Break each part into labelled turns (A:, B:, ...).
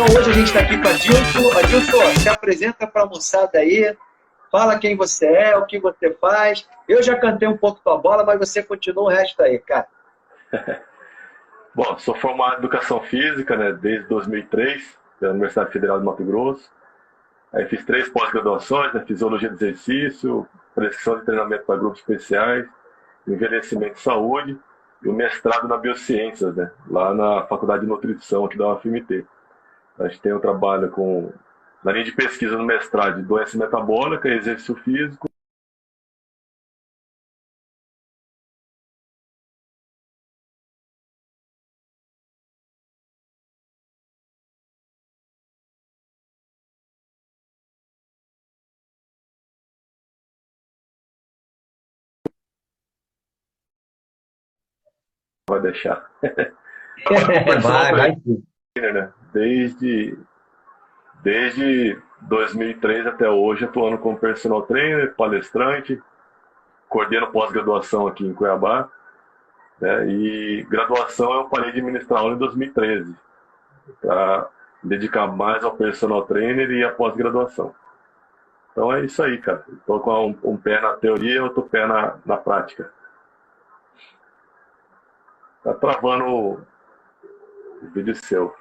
A: hoje a gente está aqui com a Adilson. Adilson, se apresenta para a moçada aí, fala quem você é, o que você faz. Eu já cantei um pouco tua bola, mas você continua o resto aí, cara.
B: Bom, sou formado em Educação Física, né, desde 2003, pela Universidade Federal de Mato Grosso. Aí fiz 3 pós-graduações, né, Fisiologia do Exercício, Prescrição de Treinamento para Grupos Especiais, Envelhecimento e Saúde, e o mestrado na Biociências, né, lá na Faculdade de Nutrição aqui da UFMT. A gente tem um trabalho na linha de pesquisa no mestrado de doença metabólica, exercício físico. Vai deixar.
A: Vai sim.
B: Né? Desde 2003 até hoje, atuando como personal trainer, palestrante, coordeno pós-graduação aqui em Cuiabá, né? E graduação eu parei de ministrar aula em 2013, para dedicar mais ao personal trainer e à pós-graduação. Então é isso aí, cara. Estou com um pé na teoria e outro pé na prática. Tá travando o vídeo seu.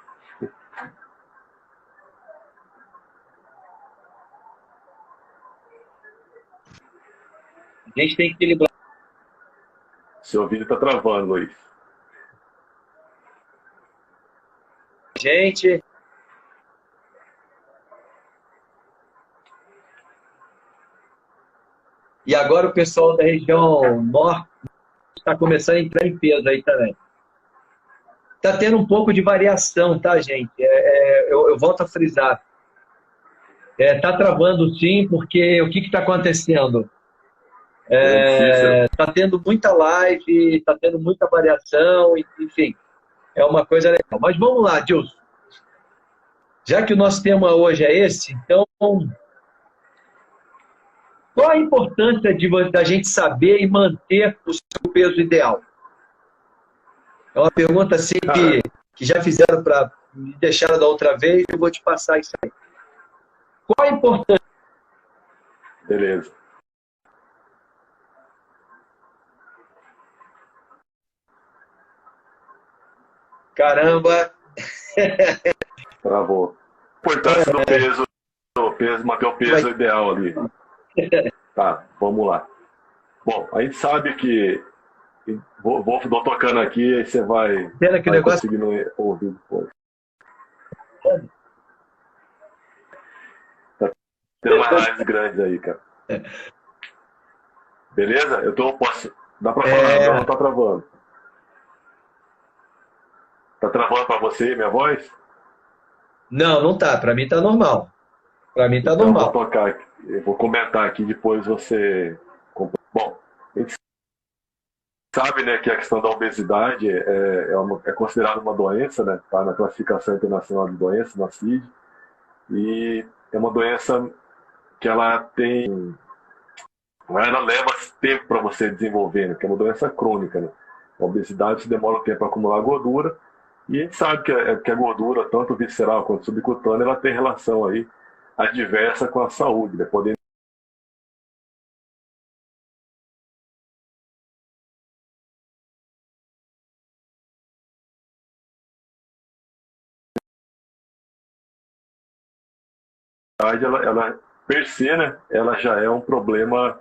A: A gente tem que equilibrar.
B: Seu vídeo tá travando, Luiz.
A: Gente. E agora o pessoal da região norte está começando a entrar em peso aí também. Está tendo um pouco de variação, tá, gente? Eu volto a frisar. Está travando sim, porque o que está acontecendo? Está tendo muita live, está tendo muita variação, enfim, é uma coisa legal. Mas vamos lá, Dilson. Já que o nosso tema hoje é esse, então, qual a importância da gente saber e manter o seu peso ideal? É uma pergunta assim que já fizeram para me deixar da outra vez, eu vou te passar isso aí. Qual a importância?
B: Beleza.
A: Caramba!
B: Travou. Importância do peso, manter o peso ideal ali. Tá, vamos lá. Bom, a gente sabe que vou tocando aqui, aí você vai conseguindo ouvir depois. Tá tendo uma análise grande aí, cara. Beleza? Dá pra falar, não tá travando. Tá travando pra você, minha voz?
A: Não, não tá. Pra mim tá normal. Pra mim tá normal.
B: Eu vou comentar aqui, depois você... Bom, a gente sabe, né, que a questão da obesidade é considerada uma doença, né? Tá na classificação internacional de doenças, na CID, e é uma doença que ela leva tempo para você desenvolver, né? Que é uma doença crônica, né? A obesidade demora um tempo para acumular gordura, e a gente sabe que a gordura, tanto visceral quanto subcutânea, ela tem relação aí adversa com a saúde, né? Podendo ela per se, né, ela já é um problema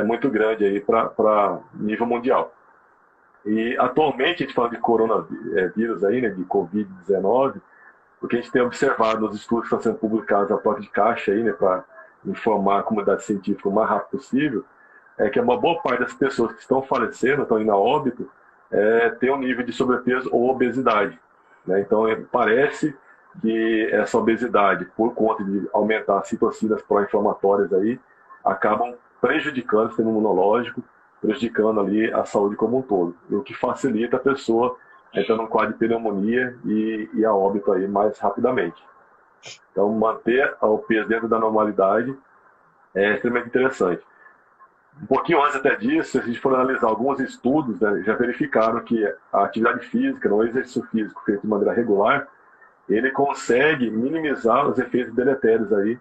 B: muito grande aí para nível mundial. E atualmente a gente fala de coronavírus aí, né, de Covid-19, o que a gente tem observado nos estudos que estão sendo publicados a toque de caixa aí, né, para informar a comunidade científica o mais rápido possível, é que uma boa parte das pessoas que estão falecendo, estão indo a óbito, tem um nível de sobrepeso ou obesidade, né? Então parece que essa obesidade, por conta de aumentar as citocinas pró-inflamatórias aí, acabam prejudicando o sistema imunológico, prejudicando ali a saúde como um todo, o que facilita a pessoa entrar num quadro de pneumonia e a óbito aí mais rapidamente. Então, manter o peso dentro da normalidade é extremamente interessante. Um pouquinho antes até disso, se a gente for analisar alguns estudos, né, já verificaram que a atividade física, o exercício físico feito de maneira regular, ele consegue minimizar os efeitos deletérios aí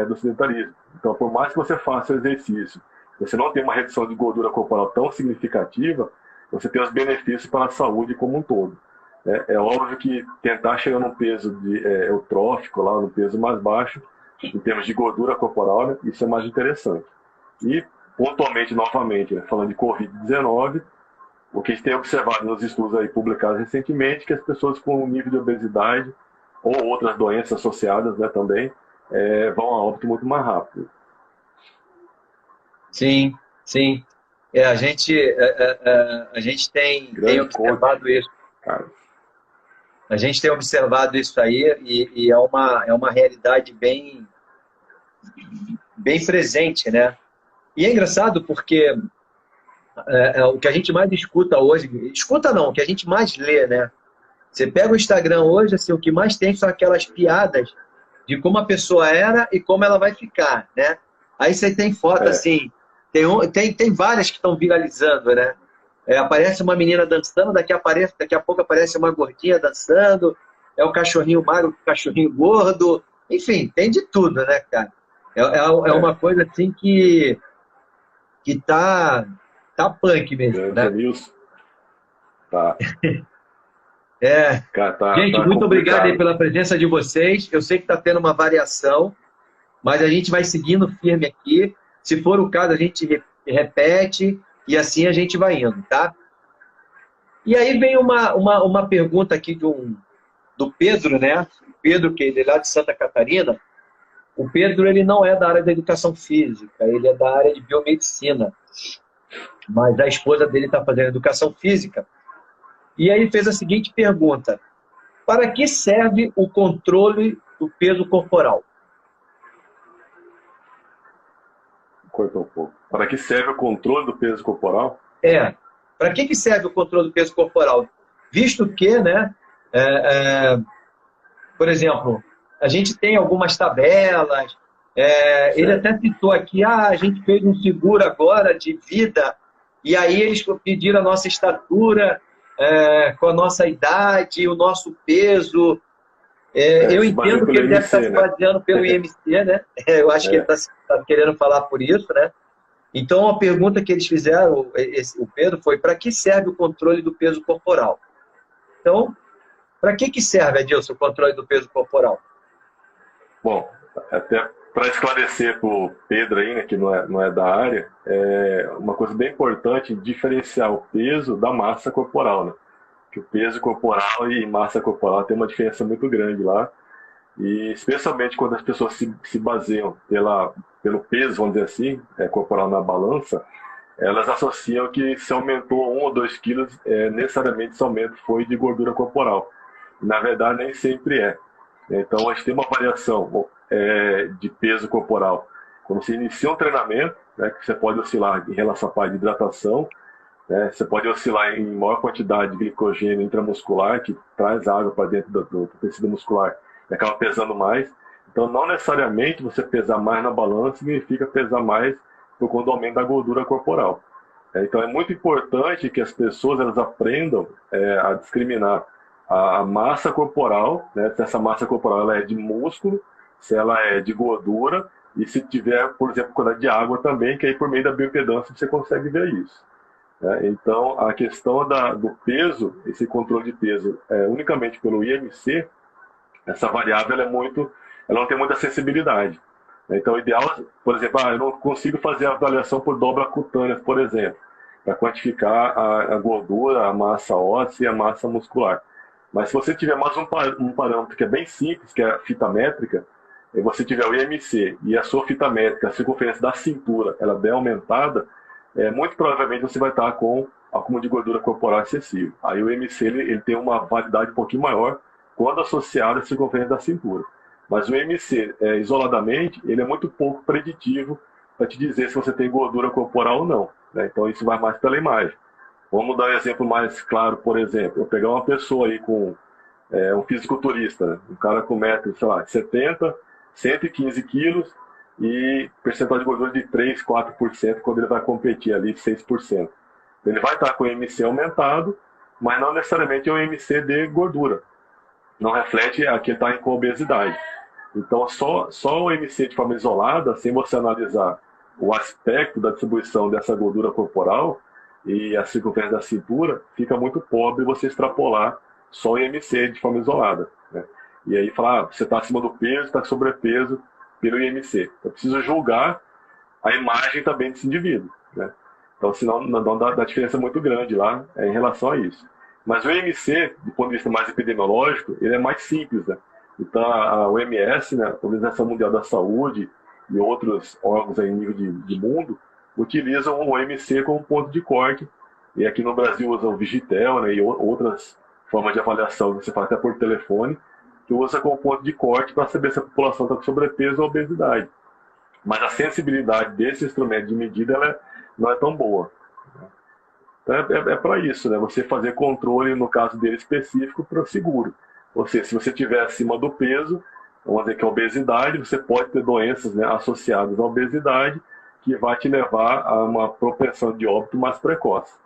B: do sedentarismo. Então, por mais que você faça o exercício, você não tem uma redução de gordura corporal tão significativa, você tem os benefícios para a saúde como um todo. É óbvio que tentar chegar num peso eutrófico, lá no peso mais baixo, em termos de gordura corporal, né, isso é mais interessante. E, pontualmente, novamente, né, falando de Covid-19, o que a gente tem observado nos estudos aí publicados recentemente, que as pessoas com um nível de obesidade ou outras doenças associadas, né, também, vão a óbito muito mais rápido.
A: Sim, sim. A gente tem observado isso.
B: Cara.
A: A gente tem observado isso aí e é uma realidade bem presente, né? E é engraçado porque o que a gente mais escuta hoje, escuta não, o que a gente mais lê, né? Você pega o Instagram hoje, assim, o que mais tem são aquelas piadas de como a pessoa era e como ela vai ficar, né? Aí você tem foto assim, tem várias que estão viralizando, né? Aparece uma menina dançando, daqui a pouco aparece uma gordinha dançando, é o cachorrinho magro, o cachorrinho gordo, enfim, tem de tudo, né, cara? É uma coisa assim que tá punk mesmo, né?
B: Tá.
A: Gente, muito obrigado aí pela presença de vocês. Eu sei que está tendo uma variação, mas a gente vai seguindo firme aqui. Se for o caso, a gente repete e assim a gente vai indo, tá? E aí vem uma pergunta aqui do Pedro, né? O Pedro, que ele é lá de Santa Catarina. O Pedro, ele não é da área da educação física, ele é da área de biomedicina. Mas a esposa dele está fazendo educação física. E aí ele fez a seguinte pergunta: para que serve o controle do peso corporal?
B: Cortou um pouco. Para que serve o controle do peso corporal?
A: Para que serve o controle do peso corporal? Visto que, né, por exemplo, a gente tem algumas tabelas, ele até citou aqui, a gente fez um seguro agora de vida, e aí eles pediram a nossa estatura, com a nossa idade, o nosso peso. Eu entendo que ele deve estar se baseando pelo IMC, né? Eu acho que ele está querendo falar por isso, né? Então, a pergunta que eles fizeram, o Pedro, foi: para que serve o controle do peso corporal? Então, para que serve, Adilson, o controle do peso corporal?
B: Bom, até para esclarecer para o Pedro aí, né, que não é da área, uma coisa bem importante diferenciar o peso da massa corporal, né? Que o peso corporal e massa corporal tem uma diferença muito grande lá, e especialmente quando as pessoas se baseiam pelo peso, vamos dizer assim, corporal na balança, elas associam que se aumentou 1 ou 2 quilos, necessariamente esse aumento foi de gordura corporal. Na verdade, nem sempre é. Então, a gente tem uma variação de peso corporal. Quando você inicia um treinamento, né, que você pode oscilar em relação à parte de hidratação, né, você pode oscilar em maior quantidade de glicogênio intramuscular, que traz água para dentro do tecido muscular e acaba pesando mais. Então, não necessariamente você pesar mais na balança significa pesar mais por conta do aumento da gordura corporal. Então, é muito importante que as pessoas elas aprendam a discriminar a massa corporal, né, se essa massa corporal ela é de músculo, se ela é de gordura, e se tiver, por exemplo, quantidade de água também, que aí por meio da bioimpedância você consegue ver isso. Então, a questão do peso, esse controle de peso, unicamente pelo IMC, essa variável ela não tem muita sensibilidade. Então, o ideal, por exemplo, eu não consigo fazer a avaliação por dobra cutânea, por exemplo, para quantificar a gordura, a massa óssea e a massa muscular. Mas se você tiver mais um parâmetro que é bem simples, que é a fita métrica, e você tiver o IMC e a sua fita métrica, a circunferência da cintura, ela bem aumentada, muito provavelmente você vai estar com acúmulo de gordura corporal excessivo. Aí o IMC ele tem uma validade um pouquinho maior quando associado à circunferência da cintura. Mas o IMC, isoladamente, ele é muito pouco preditivo para te dizer se você tem gordura corporal ou não, né? Então isso vai mais pela imagem. Vamos dar um exemplo mais claro, por exemplo, eu pegar uma pessoa aí com um fisiculturista, né? Um cara com 1,70 m, 115 quilos e percentual de gordura de 3, 4% quando ele vai competir ali, 6%. Ele vai estar com o IMC aumentado, mas não necessariamente é um IMC de gordura. não reflete a que ele está com obesidade. Então, só o MC de forma isolada, sem você analisar o aspecto da distribuição dessa gordura corporal e a circunferência da cintura, fica muito pobre você extrapolar só o IMC de forma isolada, né? E aí falar, você está acima do peso, está com sobrepeso pelo IMC. Eu preciso julgar a imagem também desse indivíduo, né? Então, senão não dá diferença muito grande lá em relação a isso. Mas o IMC, do ponto de vista mais epidemiológico, ele é mais simples, né? Então, a OMS, né, a Organização Mundial da Saúde, e outros órgãos aí em nível de mundo, utilizam o OMC como ponto de corte. E aqui no Brasil usam o Vigitel, né, e outras formas de avaliação que você faz até por telefone, que usa como ponto de corte para saber se a população está com sobrepeso ou obesidade. Mas a sensibilidade desse instrumento de medida ela não é tão boa. Então é para isso, né? Você fazer controle, no caso dele específico, para o seguro. Ou seja, se você estiver acima do peso, vamos dizer que é obesidade, você pode ter doenças, né, associadas à obesidade, que vai te levar a uma propensão de óbito mais precoce.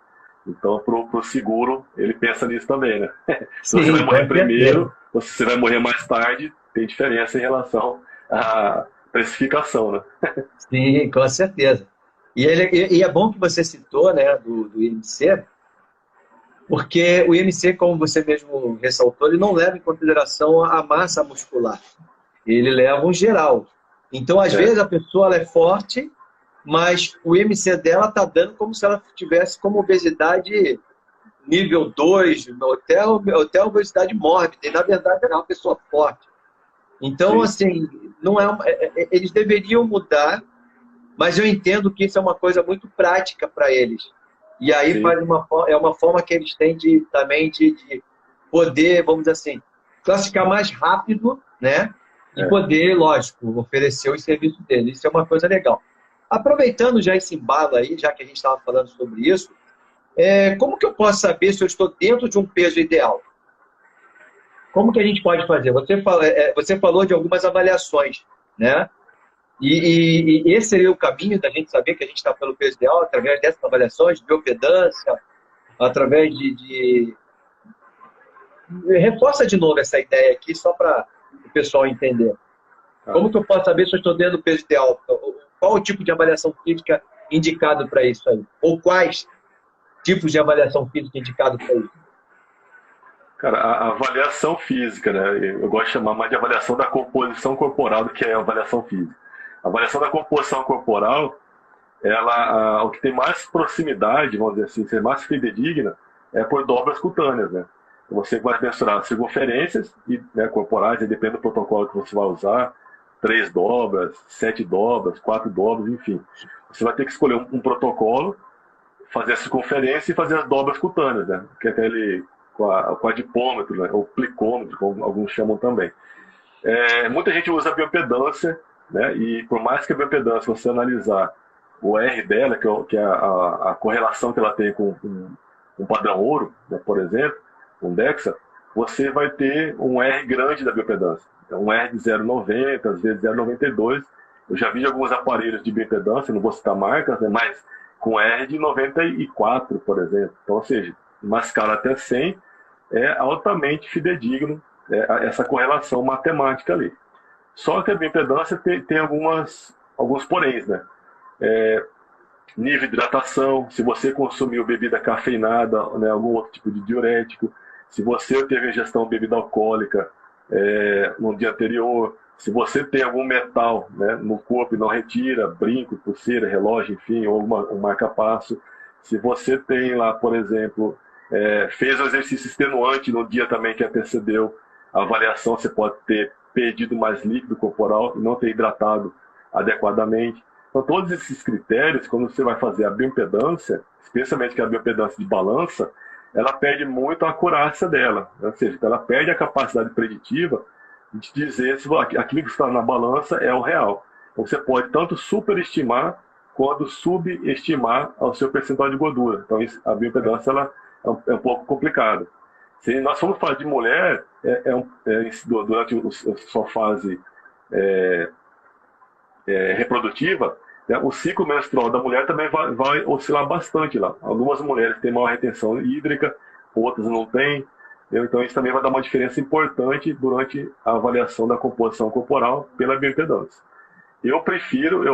B: Então, para o seguro, ele pensa nisso também, né? Se você vai morrer primeiro, ou se você vai morrer mais tarde, tem diferença em relação à precificação, né?
A: Sim, com certeza. E é bom que você citou, né, do IMC, porque o IMC, como você mesmo ressaltou, ele não leva em consideração a massa muscular. Ele leva um geral. Então, às vezes, a pessoa ela é forte, mas o IMC dela está dando como se ela tivesse como obesidade nível 2, até obesidade mórbida. E, na verdade, ela é uma pessoa forte. Então, assim, não eles deveriam mudar, mas eu entendo que isso é uma coisa muito prática para eles. E aí é uma forma que eles têm também de poder, vamos dizer assim, classificar mais rápido, né? E poder, lógico, oferecer os serviços deles. Isso é uma coisa legal. Aproveitando já esse embalo aí, já que a gente estava falando sobre isso, como que eu posso saber se eu estou dentro de um peso ideal? Como que a gente pode fazer? Você falou de algumas avaliações, né? E esse seria o caminho da gente saber que a gente está pelo peso ideal, através dessas avaliações, de biopedância, através Reforça de novo essa ideia aqui, só para o pessoal entender. Como que eu posso saber se eu estou dentro do peso ideal? Qual o tipo de avaliação física indicado para isso aí? Ou quais tipos de avaliação física indicado para isso?
B: Cara, a avaliação física, né? Eu gosto de chamar mais de avaliação da composição corporal do que a avaliação física. A avaliação da composição corporal, o que tem mais proximidade, vamos dizer assim, ser mais fidedigna, é por dobras cutâneas, né? Você vai mensurar circunferências né, corporais, depende do protocolo que você vai usar, 3 dobras, 7 dobras, 4 dobras, enfim. Você vai ter que escolher um protocolo, fazer a circunferência e fazer as dobras cutâneas, né? Que é aquele quadripômetro, né? Ou plicômetro, como alguns chamam também. Muita gente usa a biopedância, né? E por mais que a biopedância, você analisar o R dela, que é a correlação que ela tem com um padrão ouro, né, por exemplo, um DEXA, você vai ter um R grande da biopedância. Então, um R de 0,90, às vezes 0,92. Eu já vi alguns aparelhos de biopedância, não vou citar marcas, né, mas com R de 94, por exemplo. Então, ou seja, uma escala até 100 é altamente fidedigno essa correlação matemática ali. Só que a bioimpedância tem alguns poréns, né? Nível de hidratação, se você consumiu bebida cafeinada, né, algum outro tipo de diurético, se você teve ingestão de bebida alcoólica no dia anterior, se você tem algum metal, né, no corpo e não retira, brinco, pulseira, relógio, enfim, ou um marca-passo, se você tem lá, por exemplo, fez um exercício extenuante no dia também que antecedeu a avaliação, você pode ter perdido mais líquido corporal e não ter hidratado adequadamente. Então, todos esses critérios, quando você vai fazer a bioimpedância, especialmente que a bioimpedância de balança, ela perde muito a acurácia dela, ou seja, ela perde a capacidade preditiva de dizer se aquilo que está na balança é o real. Então, você pode tanto superestimar quanto subestimar o seu percentual de gordura. Então, a bioimpedância ela é um pouco complicada. Se nós formos falar de mulher, durante a sua fase reprodutiva, né, o ciclo menstrual da mulher também vai oscilar bastante lá. Algumas mulheres têm maior retenção hídrica, outras não têm. Então isso também vai dar uma diferença importante durante a avaliação da composição corporal pela bioimpedância. Eu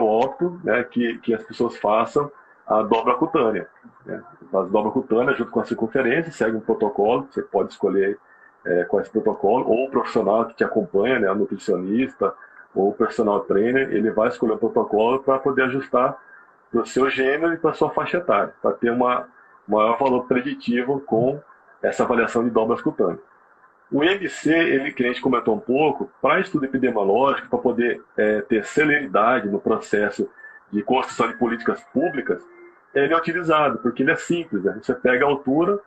B: opto, né, que as pessoas façam a dobra cutânea. Né? Faz dobra cutânea junto com a circunferência, segue um protocolo, você pode escolher qual é esse protocolo, ou o profissional que te acompanha, né, a nutricionista ou o personal trainer, ele vai escolher um protocolo para poder ajustar para o seu gênero e para a sua faixa etária, para ter um maior valor preditivo com essa avaliação de dobras cutâneas. O IMC, que a gente comentou um pouco, para estudo epidemiológico, para poder ter celeridade no processo de construção de políticas públicas, ele é utilizado, porque ele é simples. Né? Você pega a altura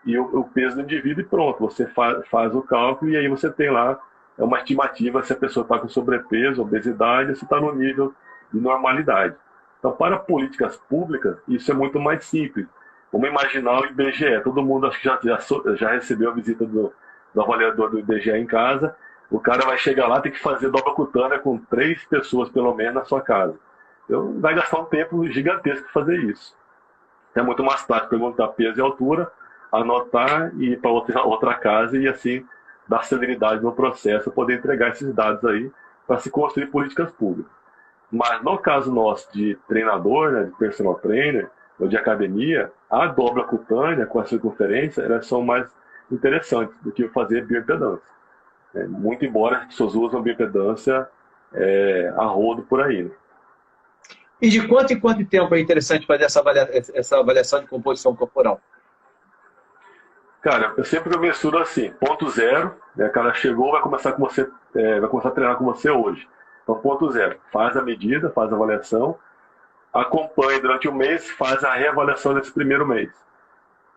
B: e o peso do indivíduo e pronto, você faz o cálculo e aí você tem lá uma estimativa se a pessoa está com sobrepeso, obesidade, se está no nível de normalidade. Então, para políticas públicas, isso é muito mais simples. Vamos imaginar o IBGE. Todo mundo acho que já recebeu a visita do avaliador do IBGE em casa. O cara vai chegar lá, tem que fazer dobra cutânea com 3 pessoas, pelo menos, na sua casa. Então, vai gastar um tempo gigantesco para fazer isso. É muito mais fácil perguntar peso e altura, anotar e ir para outra casa e, assim, dar celeridade no processo, poder entregar esses dados aí para se construir políticas públicas. Mas, no caso nosso de treinador, né, de personal trainer, ou de academia, a dobra cutânea com a circunferência, elas são mais interessantes do que fazer bioimpedância. Muito embora as pessoas usam bioimpedância a rodo por aí. Né?
A: E de quanto em quanto tempo é interessante fazer essa avaliação de composição corporal?
B: Cara, eu sempre mensuro assim, ponto zero, né, o cara chegou, vai começar a treinar com você hoje. Então, ponto zero, faz a medida, faz a avaliação, acompanha durante o mês, faz a reavaliação desse primeiro mês.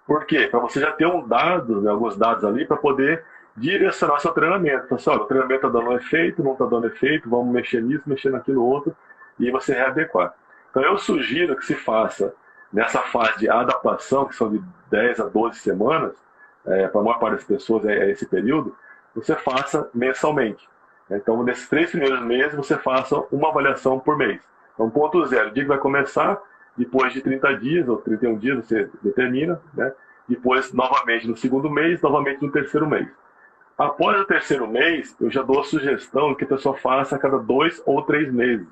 B: Por quê? Para você já ter né, alguns dados ali para poder direcionar seu treinamento. Então, assim, olha, o treinamento está dando efeito, não está dando efeito, vamos mexer nisso, mexer naquilo outro, e você readequar. Então, eu sugiro que se faça nessa fase de adaptação, que são de 10 a 12 semanas, para a maior parte das pessoas é esse período, você faça mensalmente. Então, nesses 3 primeiros meses, você faça uma avaliação por mês. Então, ponto zero, o dia que vai começar, depois de 30 dias ou 31 dias, você determina, né? Depois, novamente no segundo mês, novamente no terceiro mês. Após o terceiro mês, eu já dou a sugestão que a pessoa faça a cada 2 ou 3 meses.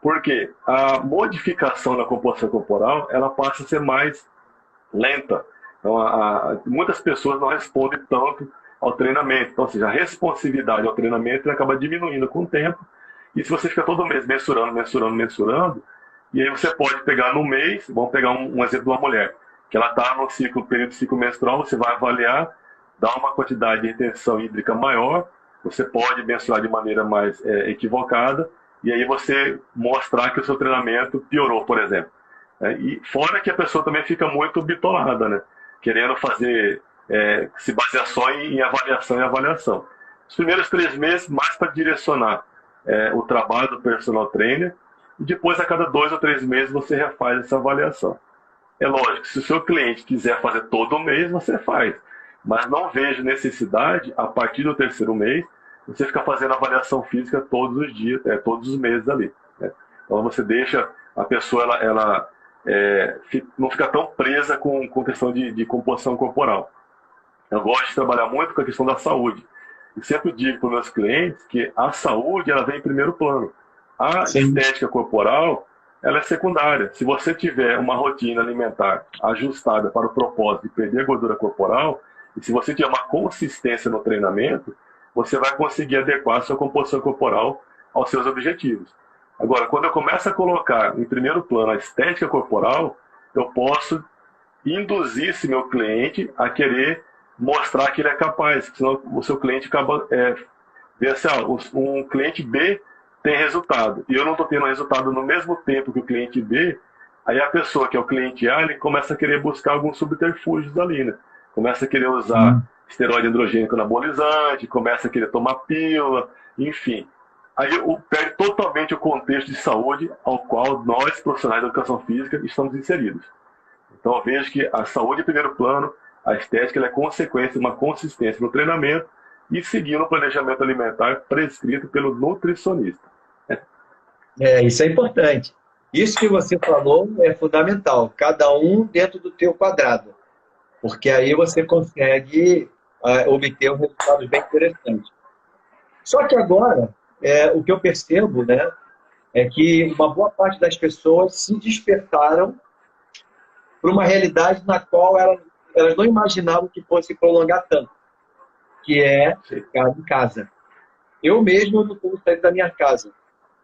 B: Por quê? A modificação na composição corporal, ela passa a ser mais lenta. Então, muitas pessoas não respondem tanto ao treinamento. Então, ou seja, a responsividade ao treinamento acaba diminuindo com o tempo. E se você fica todo mês mensurando, e aí você pode pegar no mês, vamos pegar um exemplo de uma mulher, que ela está no período de ciclo menstrual, você vai avaliar, dar uma quantidade de retenção hídrica maior, você pode mensurar de maneira mais equivocada, e aí você mostrar que o seu treinamento piorou, por exemplo. E fora que a pessoa também fica muito bitolada, né? Querendo fazer, se basear só em avaliação e avaliação. Os primeiros 3 meses, mais para direcionar o trabalho do personal trainer, e depois, a cada 2 ou 3 meses, você refaz essa avaliação. É lógico, se o seu cliente quiser fazer todo mês, você faz. Mas não vejo necessidade, a partir do terceiro mês, você ficar fazendo avaliação física todos os dias, todos os meses ali. Né? Então, você deixa a pessoa, ela não fica tão presa com questão de composição corporal. Eu gosto de trabalhar muito com a questão da saúde. E sempre digo para os meus clientes que a saúde ela vem em primeiro plano. A
A: Sim.
B: estética corporal ela é secundária. Se você tiver uma rotina alimentar ajustada para o propósito de perder gordura corporal, e se você tiver uma consistência no treinamento, você vai conseguir adequar a sua composição corporal aos seus objetivos. Agora, quando eu começo a colocar em primeiro plano a estética corporal, eu posso induzir esse meu cliente a querer mostrar que ele é capaz, senão o seu cliente acaba vendo assim, um cliente B tem resultado, e eu não estou tendo resultado no mesmo tempo que o cliente B, aí a pessoa que é o cliente A, ele começa a querer buscar alguns subterfúgios ali, né? Começa a querer usar esteroide androgênico anabolizante, começa a querer tomar pílula, enfim. Aí perde totalmente o contexto de saúde ao qual nós, profissionais da educação física, estamos inseridos. Então eu vejo que a saúde em primeiro plano, a estética ela é consequência de uma consistência no treinamento e seguindo o planejamento alimentar prescrito pelo nutricionista.
A: Isso é importante. Isso que você falou é fundamental. Cada um dentro do teu quadrado. Porque aí você consegue obter resultados bem interessantes. Só que agora, o que eu percebo, né, é que uma boa parte das pessoas se despertaram para uma realidade na qual elas não imaginavam que fosse prolongar tanto, que é ficar em casa. Eu mesmo não estou saindo da minha casa.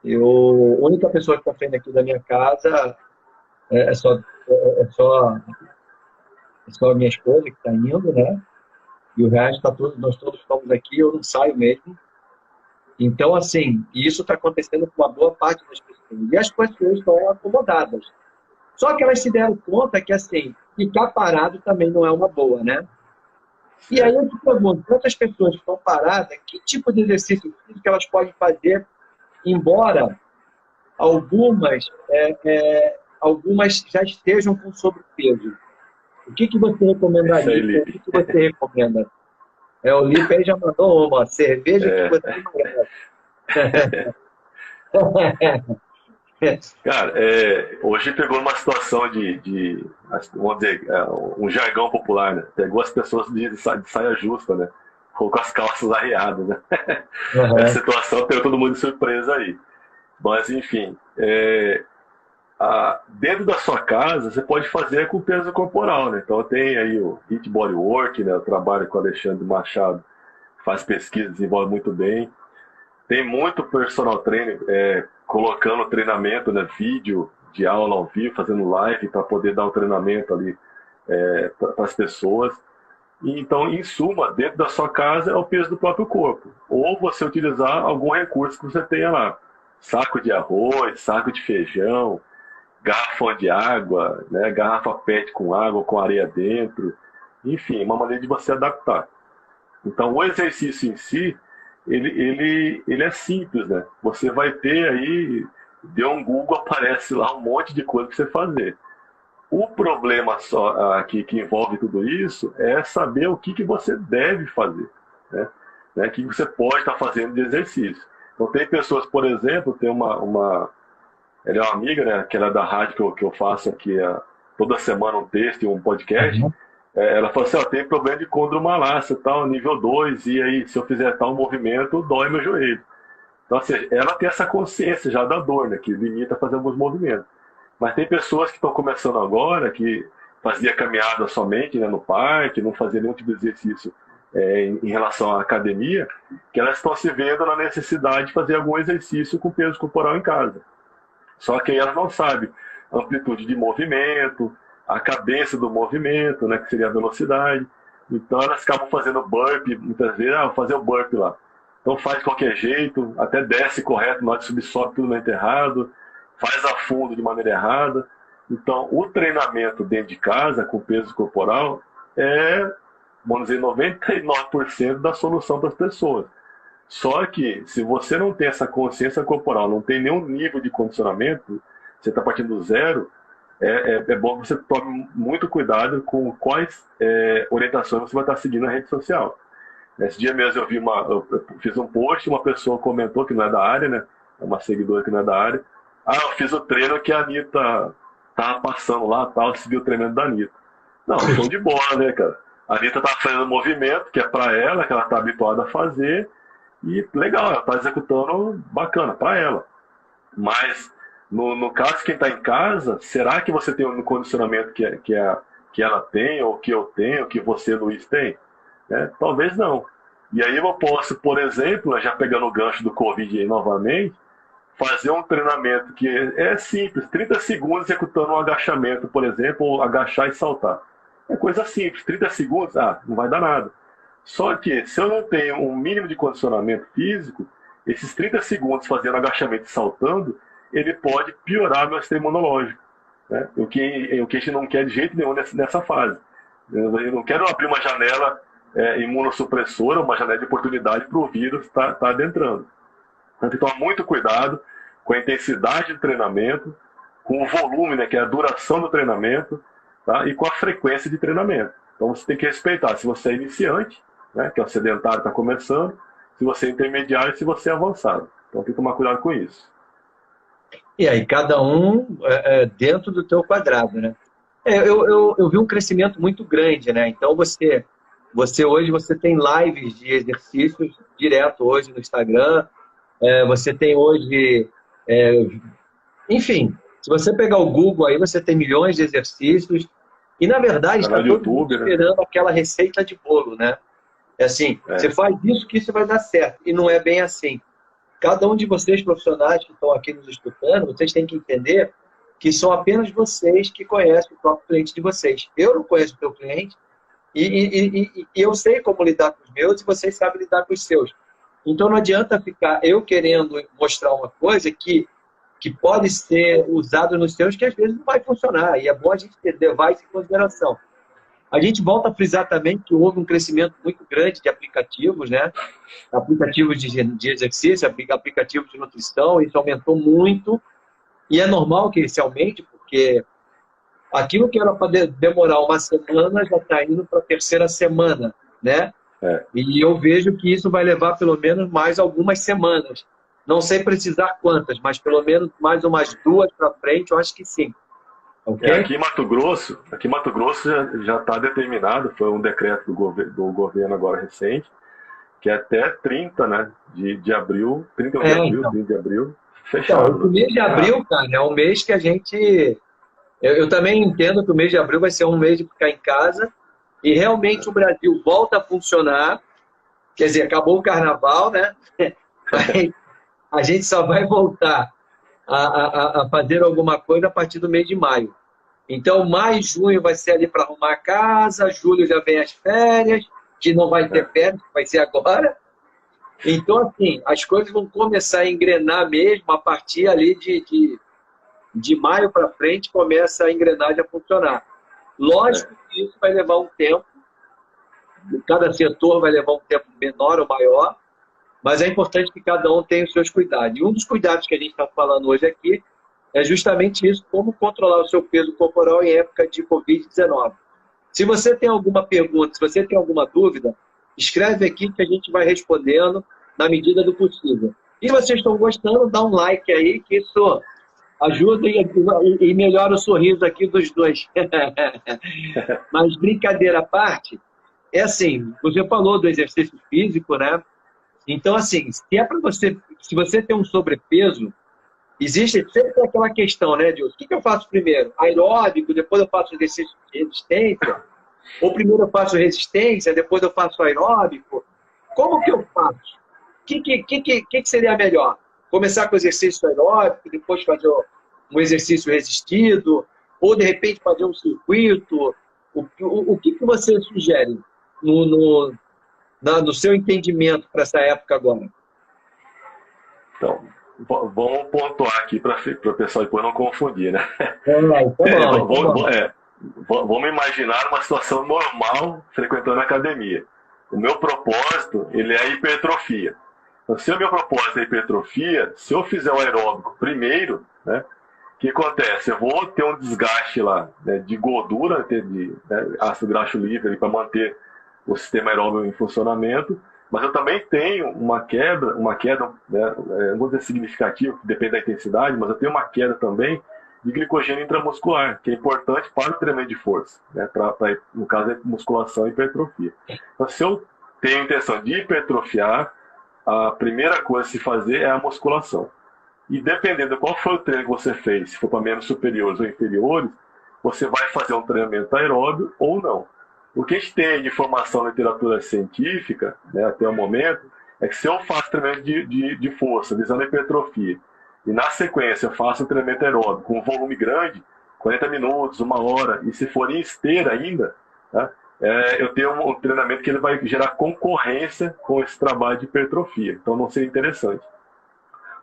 A: A única pessoa que está saindo aqui da minha casa é só a minha esposa que está indo, né? E o resto nós todos estamos aqui, eu não saio mesmo. Então, assim, isso está acontecendo com uma boa parte das pessoas. E as pessoas estão acomodadas. Só que elas se deram conta que, assim, ficar parado também não é uma boa, né? E aí eu te pergunto, quantas pessoas estão paradas, que tipo de exercício físico elas podem fazer, embora algumas já estejam com sobrepeso? O que você recomendaria? O que você recomenda? O Lipe aí já mandou uma cerveja que você emagrece.
B: Cara, hoje pegou uma situação vamos dizer, um jargão popular, né? Pegou as pessoas de saia justa, né? Com as calças arreadas, né?
A: Uhum.
B: Essa situação pegou todo mundo de surpresa aí. Mas, enfim, dentro da sua casa, você pode fazer com peso corporal, né? Então tem aí o Hit Body Work, né? Eu trabalho com o Alexandre Machado, faz pesquisa, desenvolve muito bem. Tem muito personal trainer colocando treinamento, né, vídeo de aula ao vivo, fazendo live para poder dar o treinamento ali para as pessoas. E, então, em suma, dentro da sua casa é o peso do próprio corpo. Ou você utilizar algum recurso que você tenha lá. Saco de arroz, saco de feijão, garrafão de água, né, garrafa PET com água, com areia dentro. Enfim, uma maneira de você adaptar. Então, o exercício em si, ele é simples, né? Você vai ter aí, deu um Google, aparece lá um monte de coisa para você fazer. O problema só aqui que envolve tudo isso é saber o que você deve fazer, né? O que você pode estar fazendo de exercício. Então, tem pessoas, por exemplo, tem ela é uma amiga, né, que ela é da rádio que eu faço aqui toda semana um texto e um podcast.
A: Uhum.
B: Ela falou assim, tem problema de condromalácia, tal, nível 2, e aí se eu fizer tal movimento, dói meu joelho. Então, assim, ela tem essa consciência já da dor, né, que limita a fazer alguns movimentos. Mas tem pessoas que estão começando agora, que fazia caminhada somente, né, no parque, não fazia nenhum tipo de exercício em relação à academia, que elas estão se vendo na necessidade de fazer algum exercício com peso corporal em casa. Só que aí elas não sabem a amplitude de movimento, a cadência do movimento, né, que seria a velocidade. Então elas acabam fazendo burpee, muitas vezes, vou fazer o burpee lá. Então faz de qualquer jeito, até desce correto, na hora de subir sobe tudo muito errado, faz a fundo de maneira errada. Então o treinamento dentro de casa, com peso corporal, vamos dizer, 99% da solução para as pessoas. Só que, se você não tem essa consciência corporal, não tem nenhum nível de condicionamento, você está partindo do zero, é bom que você tome muito cuidado com quais orientações você vai estar seguindo na rede social. Esse dia mesmo eu fiz um post, uma pessoa comentou que não é da área, né? É uma seguidora que não é da área. Eu fiz o treino que a Anitta estava passando lá, tal, seguiu o treinamento da Anitta. Não, show de bola, né, cara? A Anitta está fazendo um movimento que é para ela, que ela está habituada a fazer, e legal, ela está executando bacana para ela. Mas, no caso de quem está em casa, será que você tem um condicionamento que ela tem, ou que eu tenho, que você, Luiz, tem? Talvez não. E aí eu posso, por exemplo, já pegando o gancho do Covid aí novamente, fazer um treinamento que é simples, 30 segundos executando um agachamento, por exemplo, ou agachar e saltar. É coisa simples, 30 segundos, não vai dar nada. Só que, se eu não tenho um mínimo de condicionamento físico, esses 30 segundos fazendo agachamento e saltando, ele pode piorar meu sistema imunológico, né? O que a gente não quer de jeito nenhum nessa fase. Eu não quero abrir uma janela imunossupressora, uma janela de oportunidade para o vírus estar adentrando. Então, tem que tomar muito cuidado com a intensidade do treinamento, com o volume, né, que é a duração do treinamento, tá? E com a frequência de treinamento. Então, você tem que respeitar se você é iniciante, né, que é o sedentário, está começando, se você é intermediário e se você é avançado. Então, tem que tomar cuidado com isso.
A: E aí, cada um dentro do teu quadrado, né? Eu vi um crescimento muito grande, né? Então, você Hoje você tem lives de exercícios direto hoje no Instagram. Você tem hoje, é, enfim, se você pegar o Google aí, você tem milhões de exercícios. E, na verdade, está
B: Canal do
A: todo mundo
B: YouTube, né?
A: esperando aquela receita de bolo, né? É assim, você
B: É,
A: faz isso que isso vai dar certo. E não é bem assim. Cada um de vocês, profissionais que estão aqui nos escutando, vocês têm que entender que são apenas vocês que conhecem o próprio cliente de vocês. Eu não conheço o teu cliente e eu sei como lidar com os meus e vocês sabem lidar com os seus. Então não adianta ficar eu querendo mostrar uma coisa que pode ser usado nos seus que às vezes não vai funcionar. E é bom a gente levar isso em consideração. A gente volta a frisar também que houve um crescimento muito grande de aplicativos, né? Aplicativos de exercício, aplicativos de nutrição, isso aumentou muito. E é normal que isso aumente, porque aquilo que era para demorar uma semana já está indo para a terceira semana, né?
B: é.
A: E eu vejo que isso vai levar pelo menos mais algumas semanas. Não sei precisar quantas, mas pelo menos mais umas 2 para frente, eu acho que sim. Ok?
B: Aqui em Mato Grosso já está determinado, foi um decreto do governo agora recente, que é até 30, né, de abril, 31 de abril,
A: Então.
B: 30 de abril,
A: Então,
B: fechado.
A: o mês de abril, cara, é um mês que a gente. Eu também entendo que o mês de abril vai ser um mês de ficar em casa e realmente o Brasil volta a funcionar. Quer dizer, acabou o carnaval, né? Mas a gente só vai voltar a fazer alguma coisa a partir do mês de maio. Então, maio, junho vai ser ali para arrumar a casa, julho já vem as férias, que não vai ter férias, vai ser agora. Então, assim, as coisas vão começar a engrenar mesmo a partir ali de maio para frente, começa a engrenagem a funcionar. Lógico que isso vai levar um tempo, cada setor vai levar um tempo menor ou maior, mas é importante que cada um tenha os seus cuidados. E um dos cuidados que a gente está falando hoje aqui é justamente isso, como controlar o seu peso corporal em época de Covid-19. Se você tem alguma pergunta, se você tem alguma dúvida, escreve aqui que a gente vai respondendo na medida do possível. E se vocês estão gostando, dá um like aí, que isso ajuda e melhora o sorriso aqui dos dois. Mas brincadeira à parte, é assim, você falou do exercício físico, né? Então, assim, se é para você, se você tem um sobrepeso, existe sempre aquela questão, né, Dilson? O que eu faço primeiro? Aeróbico, depois eu faço exercício de resistência? Ou primeiro eu faço resistência, depois eu faço aeróbico? Como que eu faço? O que seria melhor? Começar com exercício aeróbico, depois fazer um exercício resistido, ou de repente fazer um circuito? O que você sugere no seu entendimento para essa época agora?
B: Então, vamos pontuar aqui para o pessoal depois não confundir, né? Vamos imaginar uma situação normal frequentando a academia. O meu propósito, ele é a hipertrofia. Então, se o meu propósito é a hipertrofia, se eu fizer o aeróbico primeiro, né, o que acontece? Eu vou ter um desgaste lá, né, de gordura, né, ácido graxo livre para manter o sistema aeróbico em funcionamento, mas eu também tenho uma queda, né, não vou dizer significativa, depende da intensidade, mas eu tenho uma queda também de glicogênio intramuscular, que é importante para o treinamento de força, né, no caso é musculação e hipertrofia. Então, se eu tenho a intenção de hipertrofiar, a primeira coisa a se fazer é a musculação. E dependendo de qual foi o treino que você fez, se for para membros superiores ou inferiores, você vai fazer um treinamento aeróbio ou não. O que a gente tem de informação na literatura científica, né, até o momento, é que se eu faço treinamento de força, visando a hipertrofia, e na sequência eu faço um treinamento aeróbico com um volume grande, 40 minutos, 1 hora, e se for em esteira ainda, né, eu tenho um treinamento que ele vai gerar concorrência com esse trabalho de hipertrofia. Então não seria interessante.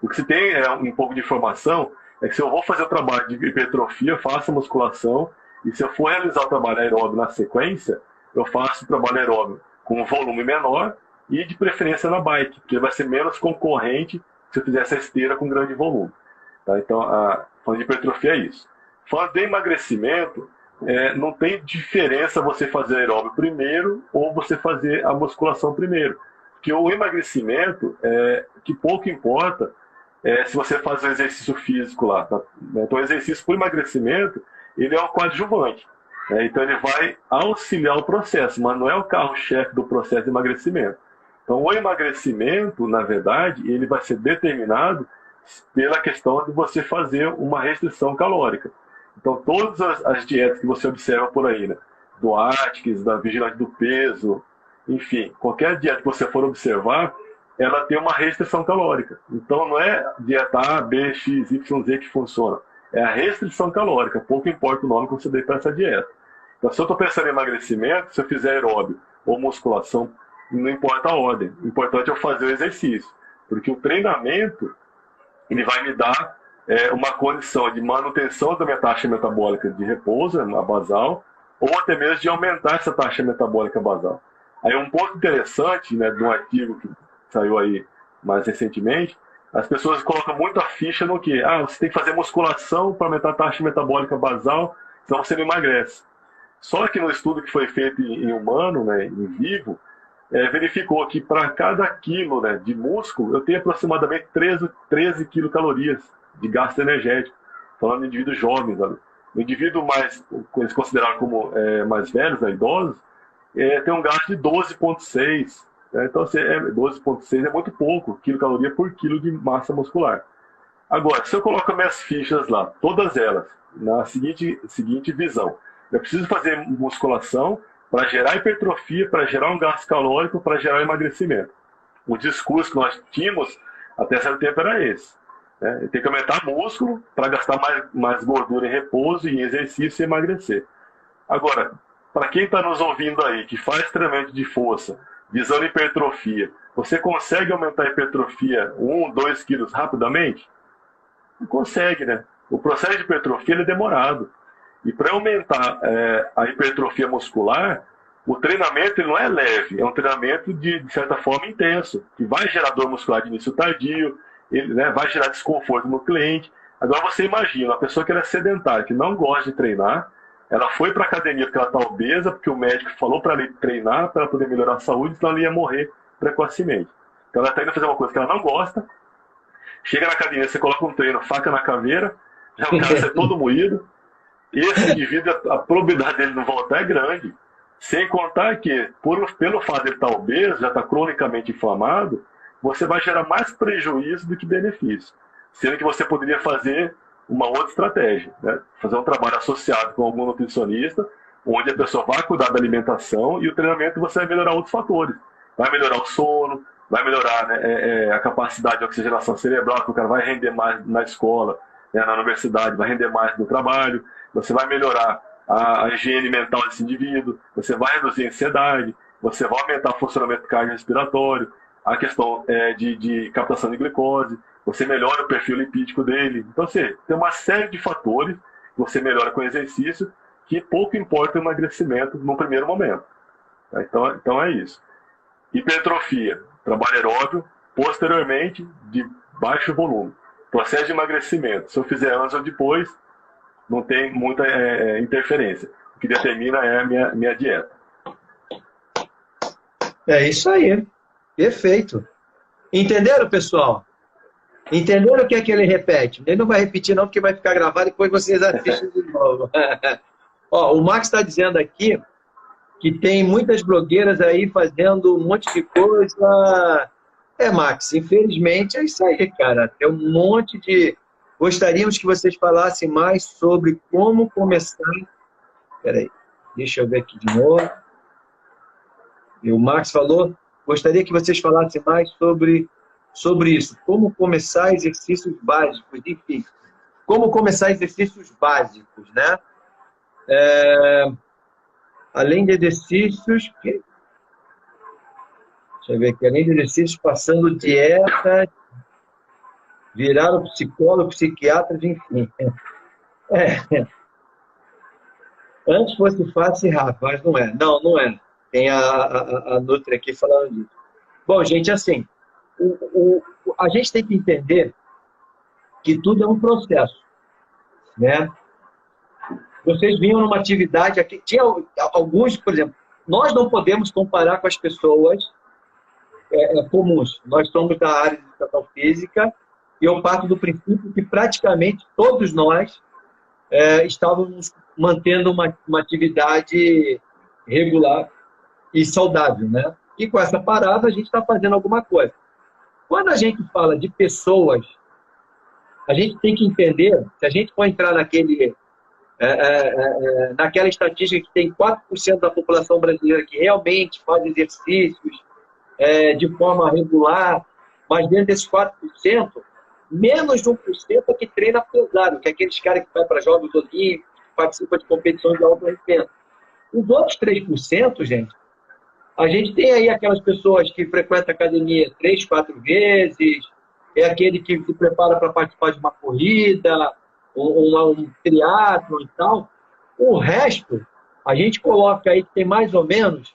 B: O que se tem é um pouco de informação, é que se eu vou fazer o trabalho de hipertrofia, eu faço a musculação, e se eu for realizar o trabalho aeróbico na sequência, eu faço o trabalho aeróbico com um volume menor e de preferência na bike, porque vai ser menos concorrente se eu fizer essa esteira com grande volume. Tá? Então, falando de hipertrofia é isso. Falando de emagrecimento, não tem diferença você fazer aeróbico primeiro ou você fazer a musculação primeiro. Porque o emagrecimento, que pouco importa se você faz o exercício físico lá. Tá? Então, o exercício por emagrecimento, ele é um coadjuvante. né? Então ele vai auxiliar o processo, mas não é o carro-chefe do processo de emagrecimento. Então o emagrecimento, na verdade, ele vai ser determinado pela questão de você fazer uma restrição calórica. Então todas as dietas que você observa por aí, né? Do Atkins, da Vigilante do Peso, enfim, qualquer dieta que você for observar, ela tem uma restrição calórica. Então não é dieta A, B, X, Y, Z que funciona. É a restrição calórica. Pouco importa o nome que você dê para essa dieta. Então, se eu estou pensando em emagrecimento, se eu fizer aeróbio ou musculação, não importa a ordem. O importante é eu fazer o exercício. Porque o treinamento, ele vai me dar uma condição de manutenção da minha taxa metabólica de repouso, a basal, ou até mesmo de aumentar essa taxa metabólica basal. Aí um ponto interessante, né, de um artigo que saiu aí mais recentemente, as pessoas colocam muito a ficha no que? Você tem que fazer musculação para aumentar a taxa metabólica basal, senão você não emagrece. Só que no estudo que foi feito em humano, né, em vivo, verificou que para cada quilo, né, de músculo, eu tenho aproximadamente 13 quilocalorias de gasto energético, falando de indivíduos jovens. Sabe? O indivíduo mais, eles consideraram como mais velhos, né, idosos, tem um gasto de 12,6. Então, 12,6 é muito pouco, quilocaloria por quilo de massa muscular. Agora, se eu coloco minhas fichas lá, todas elas, na seguinte visão, eu preciso fazer musculação para gerar hipertrofia, para gerar um gasto calórico, para gerar emagrecimento. O discurso que nós tínhamos até certo tempo era esse. Né? Tem que aumentar músculo para gastar mais gordura em repouso e em exercício e emagrecer. Agora, para quem está nos ouvindo aí, que faz treinamento de força, visando hipertrofia, você consegue aumentar a hipertrofia 1, 2 quilos rapidamente? Não consegue, né? O processo de hipertrofia é demorado. E para aumentar a hipertrofia muscular, o treinamento ele não é leve, é um treinamento de certa forma intenso, que vai gerar dor muscular de início tardio, ele, né, vai gerar desconforto no cliente. Agora você imagina, uma pessoa que é sedentária, que não gosta de treinar, ela foi para a academia porque ela está obesa, porque o médico falou para ela treinar, para ela poder melhorar a saúde, senão ela ia morrer precocemente. Então ela está indo fazer uma coisa que ela não gosta, chega na academia, você coloca um treino, faca na caveira, já o cara sai todo moído, esse indivíduo, a probabilidade dele não voltar é grande. Sem contar que, pelo fato de ele estar obeso, já está cronicamente inflamado, você vai gerar mais prejuízo do que benefício. Sendo que você poderia fazer uma outra estratégia, né? Fazer um trabalho associado com algum nutricionista, onde a pessoa vai cuidar da alimentação e o treinamento você vai melhorar outros fatores. Vai melhorar o sono, vai melhorar, né, a capacidade de oxigenação cerebral, que o cara vai render mais na escola, né, na universidade, vai render mais no trabalho, você vai melhorar a higiene mental desse indivíduo, você vai reduzir a ansiedade, você vai aumentar o funcionamento cardiorrespiratório, a questão de captação de glicose, você melhora o perfil lipídico dele. Então, assim, tem uma série de fatores que você melhora com o exercício que pouco importa o emagrecimento no primeiro momento. Então é isso. Hipertrofia, trabalho aeróbio, posteriormente de baixo volume. Processo de emagrecimento, se eu fizer antes ou depois, não tem muita interferência. O que determina é a minha dieta.
A: É isso aí. Perfeito. Entenderam, pessoal? Entenderam o que é que ele repete? Ele não vai repetir não, porque vai ficar gravado e depois vocês assistem de novo. Ó, o Max está dizendo aqui que tem muitas blogueiras aí fazendo um monte de coisa. Max, infelizmente é isso aí, cara. Tem um monte de... Gostaríamos que vocês falassem mais sobre como começar... Peraí, deixa eu ver aqui de novo. E o Max falou, gostaria que vocês falassem mais sobre isso. Como começar exercícios básicos, enfim. Como começar exercícios básicos, né? Além de exercícios... Deixa eu ver aqui. Além de exercícios, passando dieta... Virar o psicólogo, psiquiatra, enfim. Antes fosse fácil e rápido, mas não é. Não é. Tem a Nutri aqui falando disso. Bom, gente, assim, a gente tem que entender que tudo é um processo, né? Vocês vinham numa atividade aqui, tinha alguns, por exemplo, nós não podemos comparar com as pessoas comuns. Nós somos da área de educação física e eu parto do princípio que praticamente todos nós estávamos mantendo uma atividade regular e saudável, né? E com essa parada a gente está fazendo alguma coisa. Quando a gente fala de pessoas, a gente tem que entender, se a gente for entrar naquela estatística que tem 4% da população brasileira que realmente faz exercícios de forma regular, mas dentro desses 4%, menos de 1% é que treina pesado, que é aqueles caras que vai para Jogos Olímpicos, que participam de competições de alto rendimento. Os outros 3%, gente, a gente tem aí aquelas pessoas que frequentam a academia 3, 4 vezes, é aquele que se prepara para participar de uma corrida, um triatlon e tal. O resto, a gente coloca aí que tem mais ou menos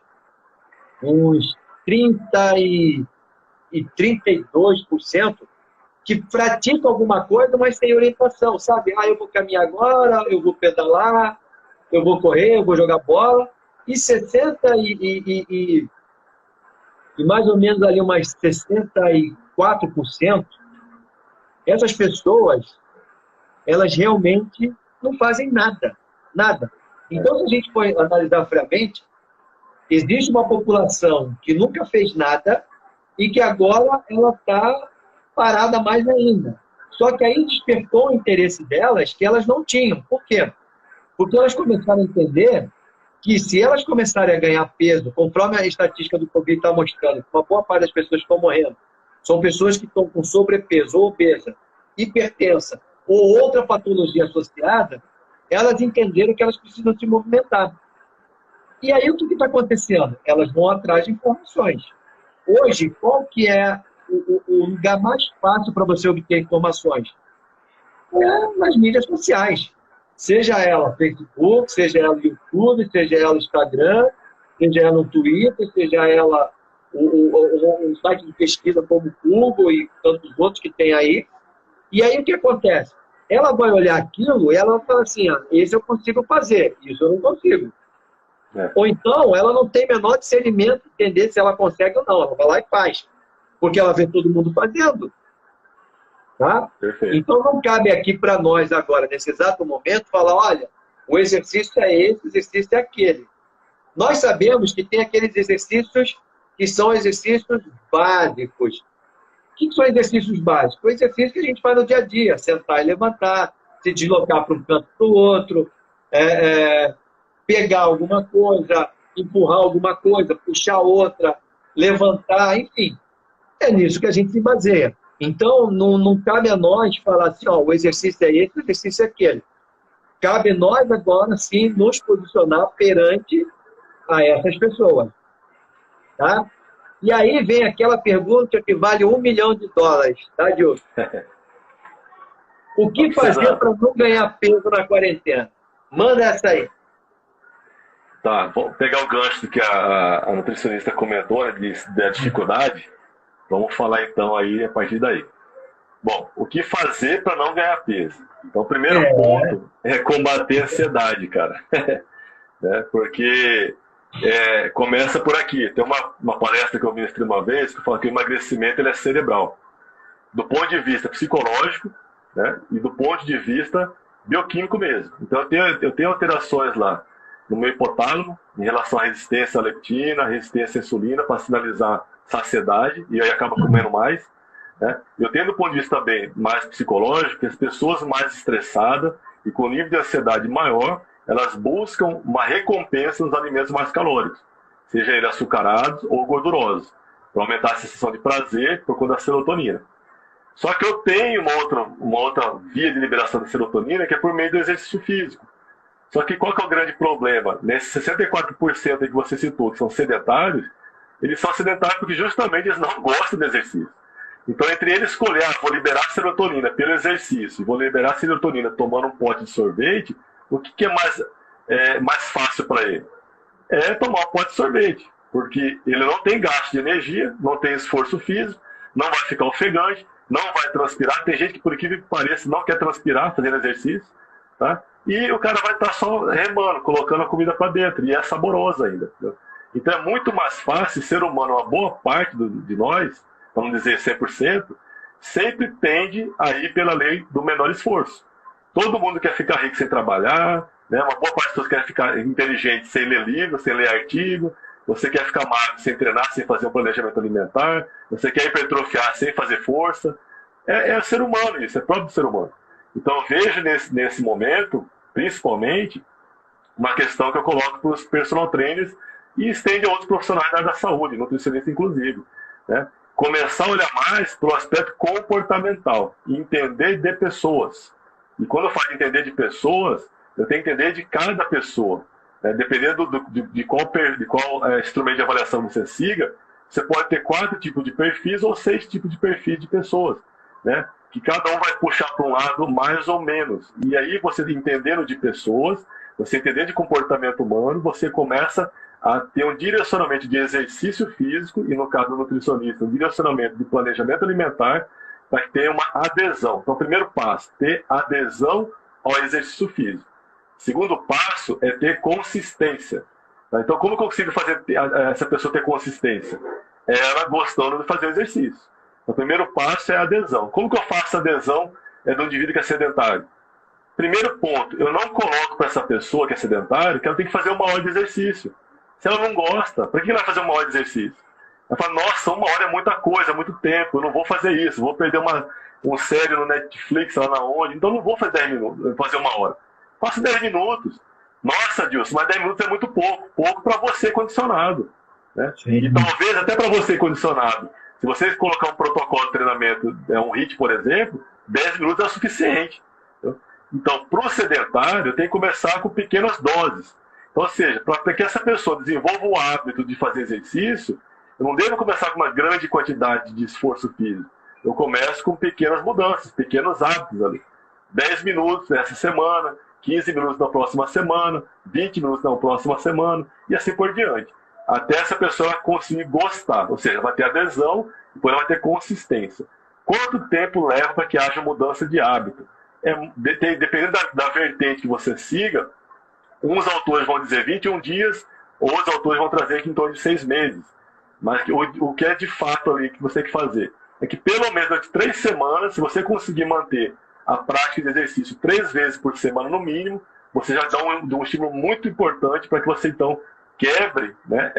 A: uns 30 e 32% que praticam alguma coisa, mas sem orientação, sabe? Eu vou caminhar agora, eu vou pedalar, eu vou correr, eu vou jogar bola. E 60 e mais ou menos ali umas 64%, essas pessoas, elas realmente não fazem nada. Nada. Então, se a gente for analisar friamente, existe uma população que nunca fez nada e que agora ela está parada mais ainda. Só que aí despertou o interesse delas que elas não tinham. Por quê? Porque elas começaram a entender que se elas começarem a ganhar peso, conforme a estatística do Covid está mostrando, que uma boa parte das pessoas que estão morrendo são pessoas que estão com sobrepeso, ou obesa, hipertensa, ou outra patologia associada, elas entenderam que elas precisam se movimentar. E aí o que está acontecendo? Elas vão atrás de informações. Hoje, qual que é o lugar mais fácil para você obter informações? É nas mídias sociais. Seja ela Facebook, seja ela YouTube, seja ela Instagram, seja ela no Twitter, seja ela um site de pesquisa como o Google e tantos outros que tem aí. E aí o que acontece? Ela vai olhar aquilo e ela vai falar assim, esse eu consigo fazer, isso eu não consigo. Ou então ela não tem menor discernimento de entender se ela consegue ou não. Ela vai lá e faz. Porque ela vê todo mundo fazendo. Tá? Então não cabe aqui para nós agora, nesse exato momento, falar, olha, o exercício é esse, o exercício é aquele. Nós sabemos que tem aqueles exercícios que são exercícios básicos. O que são exercícios básicos? O exercício que a gente faz no dia a dia, sentar e levantar, se deslocar para um canto para o outro, pegar alguma coisa, empurrar alguma coisa, puxar outra, levantar, enfim. É nisso que a gente se baseia. Então, não cabe a nós falar assim, o exercício é esse, o exercício é aquele. Cabe a nós agora, sim, nos posicionar perante a essas pessoas. Tá? E aí vem aquela pergunta que vale $1 milhão, tá, Diogo? O que fazer para não ganhar peso na quarentena? Manda essa aí.
B: Tá, vou pegar o gancho que a nutricionista comentou, né, da dificuldade. Vamos falar então aí a partir daí. Bom, o que fazer para não ganhar peso? Então, o primeiro ponto é combater a ansiedade, cara. Porque começa por aqui. Tem uma palestra que eu ministrei uma vez que fala que o emagrecimento ele é cerebral. Do ponto de vista psicológico, né, e do ponto de vista bioquímico mesmo. Então, eu tenho alterações lá no meu hipotálamo em relação à resistência à leptina, resistência à insulina, para sinalizar saciedade, e aí acaba comendo mais. Né? Eu tenho do ponto de vista também mais psicológico, que as pessoas mais estressadas e com nível de ansiedade maior, elas buscam uma recompensa nos alimentos mais calóricos, seja eles açucarados ou gordurosos, para aumentar a sensação de prazer por conta da serotonina. Só que eu tenho uma outra via de liberação da serotonina, que é por meio do exercício físico. Só que qual que é o grande problema? Nesses 64% que você citou, que são sedentários, eles são sedentários porque justamente eles não gostam do exercício. Então, entre eles escolher, vou liberar serotonina pelo exercício, vou liberar serotonina tomando um pote de sorvete, o que é mais fácil para ele? É tomar um pote de sorvete, porque ele não tem gasto de energia, não tem esforço físico, não vai ficar ofegante, não vai transpirar. Tem gente que, por incrível que pareça, não quer transpirar fazendo exercício, tá? E o cara vai estar só remando, colocando a comida para dentro, e é saborosa ainda. Entendeu? Então é muito mais fácil, ser humano, uma boa parte de nós, vamos dizer 100%, sempre tende a ir pela lei do menor esforço. Todo mundo quer ficar rico sem trabalhar, né? Uma boa parte das pessoas quer ficar inteligente sem ler livro, sem ler artigo. Você quer ficar magro sem treinar, sem fazer um planejamento alimentar. Você quer hipertrofiar sem fazer força. É ser humano isso, é próprio do ser humano. Então eu vejo nesse momento, principalmente, uma questão que eu coloco para os personal trainers e estende a outros profissionais da área da saúde, nutricionistas inclusive, né? Começar a olhar mais para o aspecto comportamental e entender de pessoas. E quando eu falo de entender de pessoas, eu tenho que entender de cada pessoa. Dependendo de qual instrumento de avaliação você siga, você pode ter 4 tipos de perfis ou 6 tipos de perfis de pessoas, né? Que cada um vai puxar para um lado mais ou menos. E aí você entendendo de pessoas, você entendendo de comportamento humano, você começa a ter um direcionamento de exercício físico e, no caso do nutricionista, um direcionamento de planejamento alimentar para ter uma adesão. Então, o primeiro passo, ter adesão ao exercício físico. Segundo passo é ter consistência. Então, como eu consigo fazer essa pessoa ter consistência? Ela gostando de fazer exercício. O primeiro passo é a adesão. Como que eu faço a adesão do indivíduo que é sedentário? Primeiro ponto, eu não coloco para essa pessoa que é sedentária que ela tem que fazer 1 hora de exercício. Se ela não gosta, para que ela vai fazer 1 hora de exercício? Ela fala, nossa, 1 hora é muita coisa, é muito tempo, eu não vou fazer isso, vou perder um série no Netflix, lá na onde, então eu não vou fazer 10 minutos, fazer 1 hora. Faço 10 minutos. Nossa, Dilson, mas 10 minutos é muito pouco para você condicionado, né? E talvez até para você condicionado, se você colocar um protocolo de treinamento, um HIIT, por exemplo, 10 minutos é o suficiente. Então, para o sedentário, eu tenho que começar com pequenas doses. Então, ou seja, para que essa pessoa desenvolva o hábito de fazer exercício, eu não devo começar com uma grande quantidade de esforço físico. Eu começo com pequenas mudanças, pequenos hábitos ali. 10 minutos nessa semana, 15 minutos na próxima semana, 20 minutos na próxima semana, e assim por diante. Até essa pessoa conseguir gostar, ou seja, vai ter adesão e depois ela vai ter consistência. Quanto tempo leva para que haja mudança de hábito? Dependendo da vertente que você siga, uns autores vão dizer 21 dias, outros autores vão trazer aqui em torno de 6 meses. Mas o que é de fato ali que você tem que fazer é que pelo menos durante 3 semanas, se você conseguir manter a prática de exercício 3 vezes por semana no mínimo, você já dá um estímulo muito importante para que você então quebre, né,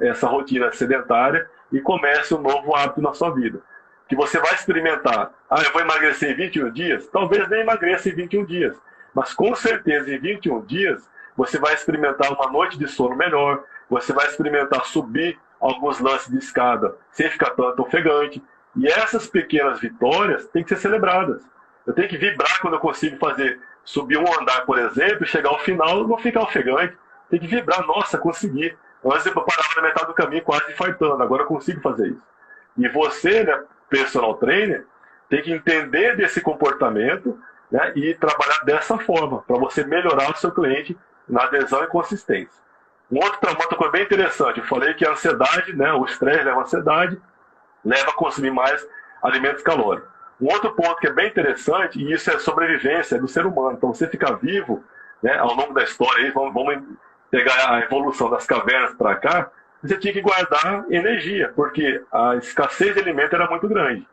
B: essa rotina sedentária e comece um novo hábito na sua vida. Que você vai experimentar, eu vou emagrecer em 21 dias? Talvez nem emagreça em 21 dias, mas com certeza em 21 dias você vai experimentar uma noite de sono melhor, você vai experimentar subir alguns lances de escada sem ficar tanto ofegante, e essas pequenas vitórias têm que ser celebradas. Eu tenho que vibrar quando eu consigo subir um andar, por exemplo, e chegar ao final e não ficar ofegante. Tem que vibrar, nossa, consegui. Antes eu parava na metade do caminho quase infartando, agora eu consigo fazer isso. E você, né, personal trainer, tem que entender desse comportamento, né, e trabalhar dessa forma, para você melhorar o seu cliente na adesão e consistência. Uma outra coisa bem interessante, eu falei que a ansiedade, né, o estresse leva a ansiedade, leva a consumir mais alimentos calóricos. Um outro ponto que é bem interessante, e isso é sobrevivência do ser humano. Então, você ficar vivo, né, ao longo da história, aí, vamos pegar a evolução das cavernas para cá, você tinha que guardar energia, porque a escassez de alimento era muito grande.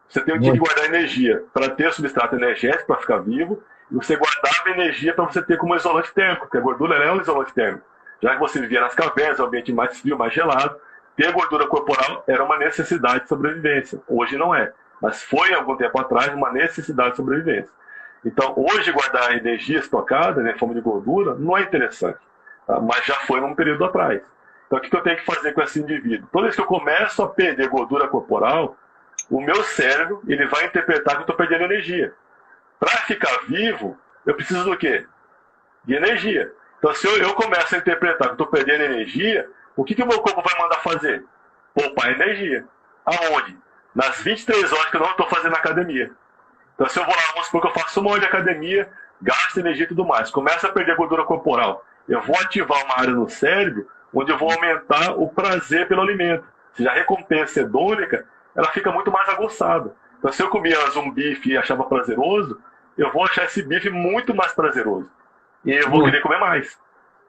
B: Você tinha que guardar energia para ter substrato energético, para ficar vivo, e você guardava energia para você ter como isolante térmico, porque a gordura é um isolante térmico. Já que você vivia nas cavernas, um ambiente mais frio, mais gelado, ter gordura corporal era uma necessidade de sobrevivência. Hoje não é, mas foi, algum tempo atrás, uma necessidade de sobrevivência. Então, hoje, guardar energia estocada, né, em forma de gordura, não é interessante, tá? Mas já foi num período atrás. Então, o que eu tenho que fazer com esse indivíduo? Toda vez que eu começo a perder gordura corporal, o meu cérebro ele vai interpretar que eu estou perdendo energia. Para ficar vivo, eu preciso do quê? De energia. Então, se eu começo a interpretar que estou perdendo energia, o que o meu corpo vai mandar fazer? Poupar energia. Aonde? Nas 23 horas que eu não estou fazendo academia. Então, se eu vou lá, vamos supor que eu faço 1 hora de academia, gasto energia e tudo mais, começa a perder gordura corporal, eu vou ativar uma área no cérebro onde eu vou aumentar o prazer pelo alimento. Ou seja, a recompensa hedônica, ela fica muito mais aguçada. Então, se eu comia um bife e achava prazeroso, eu vou achar esse bife muito mais prazeroso. E eu vou querer comer mais.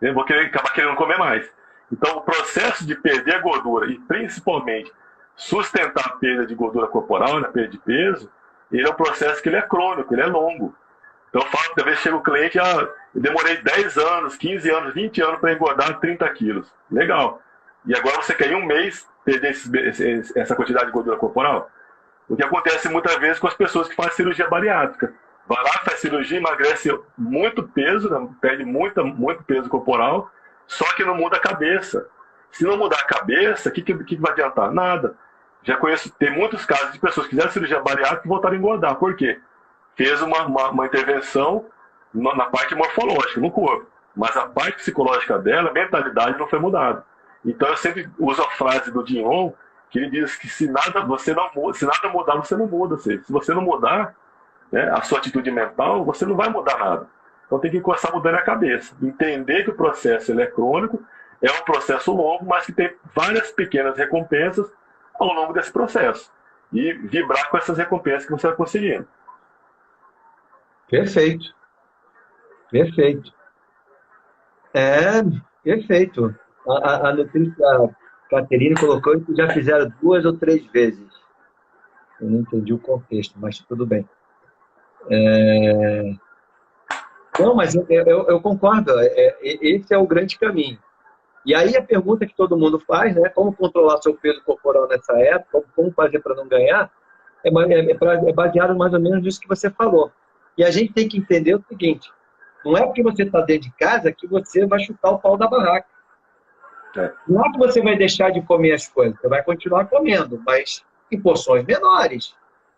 B: Eu vou acabar querendo comer mais. Então, o processo de perder gordura e, principalmente, sustentar a perda de gordura corporal, a perda de peso, ele é um processo que ele é crônico, ele é longo. Então eu falo, às vezes chega o cliente, eu demorei 10 anos, 15 anos, 20 anos para engordar 30 quilos. Legal. E agora você quer em um mês perder essa quantidade de gordura corporal? O que acontece muitas vezes com as pessoas que fazem cirurgia bariátrica. Vai lá, faz cirurgia, emagrece muito peso, né? Perde muito peso corporal, só que não muda a cabeça. Se não mudar a cabeça, o que vai adiantar? Nada. Já conheço, tem muitos casos de pessoas que fizeram cirurgia bariátrica e voltaram a engordar. Por quê? Fez uma intervenção na parte morfológica, no corpo. Mas a parte psicológica dela, a mentalidade não foi mudada. Então eu sempre uso a frase do Jim Rohn, que ele diz que se nada mudar, você não muda. Se você não mudar, né, a sua atitude mental, você não vai mudar nada. Então tem que começar mudando a cabeça. Entender que o processo ele é crônico, é um processo longo, mas que tem várias pequenas recompensas ao longo desse processo. E vibrar com essas recompensas que você vai conseguindo.
A: Perfeito. Perfeito. Perfeito. A nutricionista Caterine colocou que já fizeram 2 ou 3 vezes. Eu não entendi o contexto, mas tudo bem. Não, mas eu concordo. Esse é o grande caminho. E aí a pergunta que todo mundo faz, né? Como controlar seu peso corporal nessa época, como fazer para não ganhar, é baseado mais ou menos nisso que você falou. E a gente tem que entender o seguinte, não é porque você está dentro de casa que você vai chutar o pau da barraca. Não é que você vai deixar de comer as coisas, você vai continuar comendo, mas em porções menores,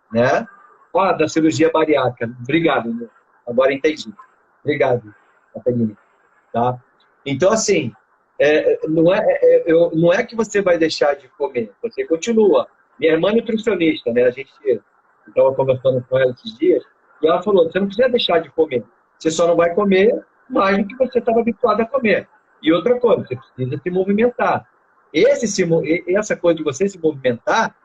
A: né? Da cirurgia bariátrica. Obrigado, né? Agora entendi. Obrigado, Catarina. Tá? Então, assim, não é que você vai deixar de comer, você continua. Minha irmã é nutricionista, né? A gente estava conversando com ela esses dias, e ela falou, você não precisa deixar de comer, você só não vai comer mais do que você estava habituado a comer. E outra coisa, você precisa se movimentar. Essa coisa de você se movimentar,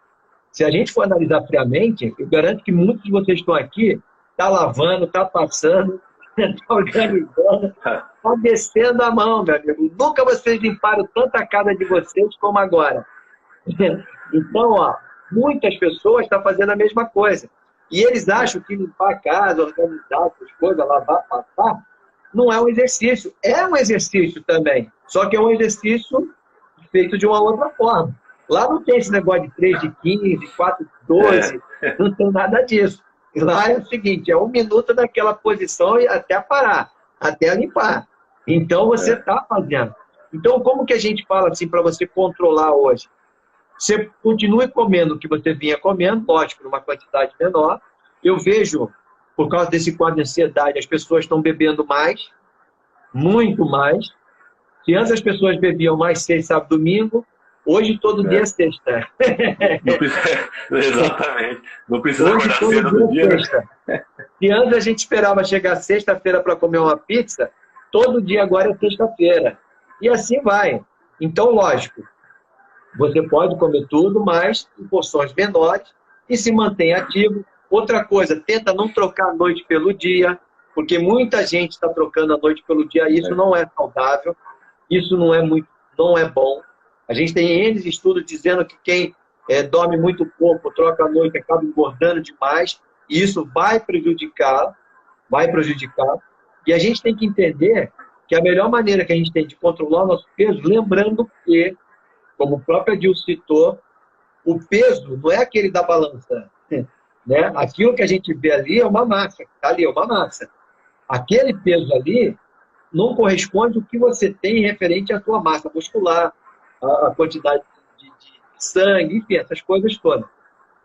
A: se a gente for analisar friamente, eu garanto que muitos de vocês estão aqui, tá lavando, tá passando, tá organizando, tá descendo a mão, meu amigo. Nunca vocês limparam tanta casa de vocês como agora. Então, muitas pessoas estão fazendo a mesma coisa. E eles acham que limpar a casa, organizar as coisas, lavar, passar, não é um exercício. É um exercício também. Só que é um exercício feito de uma outra forma. Lá não tem esse negócio de 3 de 15, 4 de 12, não tem nada disso. Lá é o seguinte, é 1 minuto naquela posição e até parar, até limpar. Então você está fazendo. Então como que a gente fala assim para você controlar hoje? Você continue comendo o que você vinha comendo, lógico, numa quantidade menor. Eu vejo, por causa desse quadro de ansiedade, as pessoas estão bebendo mais, muito mais. Se antes as pessoas bebiam mais sexta, sábado, domingo, hoje todo dia é sexta.
B: Exatamente. Não precisa
A: hoje,
B: acordar cedo do dia.
A: Se antes a gente esperava chegar sexta-feira para comer uma pizza, todo dia agora é sexta-feira. E assim vai. Então, lógico, você pode comer tudo, mas em porções menores e se mantém ativo. Outra coisa, tenta não trocar a noite pelo dia, porque muita gente está trocando a noite pelo dia e isso não é saudável, isso não é bom. A gente tem N estudos dizendo que quem dorme muito pouco, troca a noite, acaba engordando demais, e isso vai prejudicar. E a gente tem que entender que a melhor maneira que a gente tem de controlar o nosso peso, lembrando que, como o próprio Adilson citou, o peso não é aquele da balança. Né? Aquilo que a gente vê ali é uma massa. Está ali, é uma massa. Aquele peso ali não corresponde ao que você tem referente à sua massa muscular, a quantidade de sangue, enfim, essas coisas todas.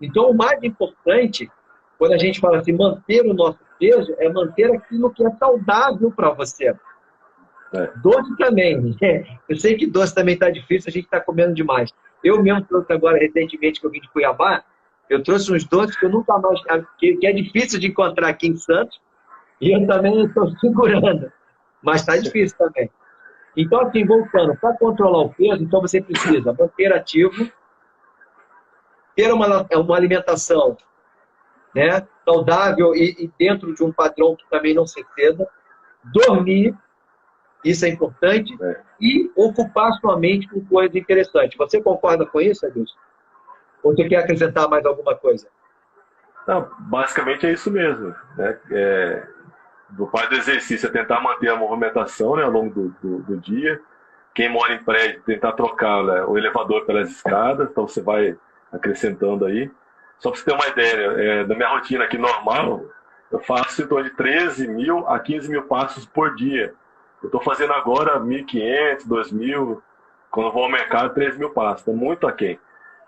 A: Então, o mais importante, quando a gente fala assim, manter o nosso peso, é manter aquilo que é saudável para você. Doce também. Eu sei que doce também está difícil, a gente está comendo demais. Eu mesmo trouxe agora, recentemente, que eu vim de Cuiabá, eu trouxe uns doces que eu nunca mais... que é difícil de encontrar aqui em Santos, e eu também estou segurando. Mas está difícil também. Então, assim, voltando, para controlar o peso, então você precisa manter ativo, ter uma alimentação, né, saudável e dentro de um padrão que também não se exceda, dormir, isso é importante, e ocupar sua mente com coisas interessantes. Você concorda com isso, Adilson? Ou você quer acrescentar mais alguma coisa?
B: Não, basicamente é isso mesmo. Né? do parte do exercício é tentar manter a movimentação, né, ao longo do dia. Quem mora em prédio, tentar trocar, né, o elevador pelas escadas, então você vai acrescentando aí. Só para você ter uma ideia, da minha rotina aqui normal, eu faço em torno de 13 mil a 15 mil passos por dia. Eu estou fazendo agora 1.500, 2.000, quando eu vou ao mercado, 3 mil passos, é muito aquém,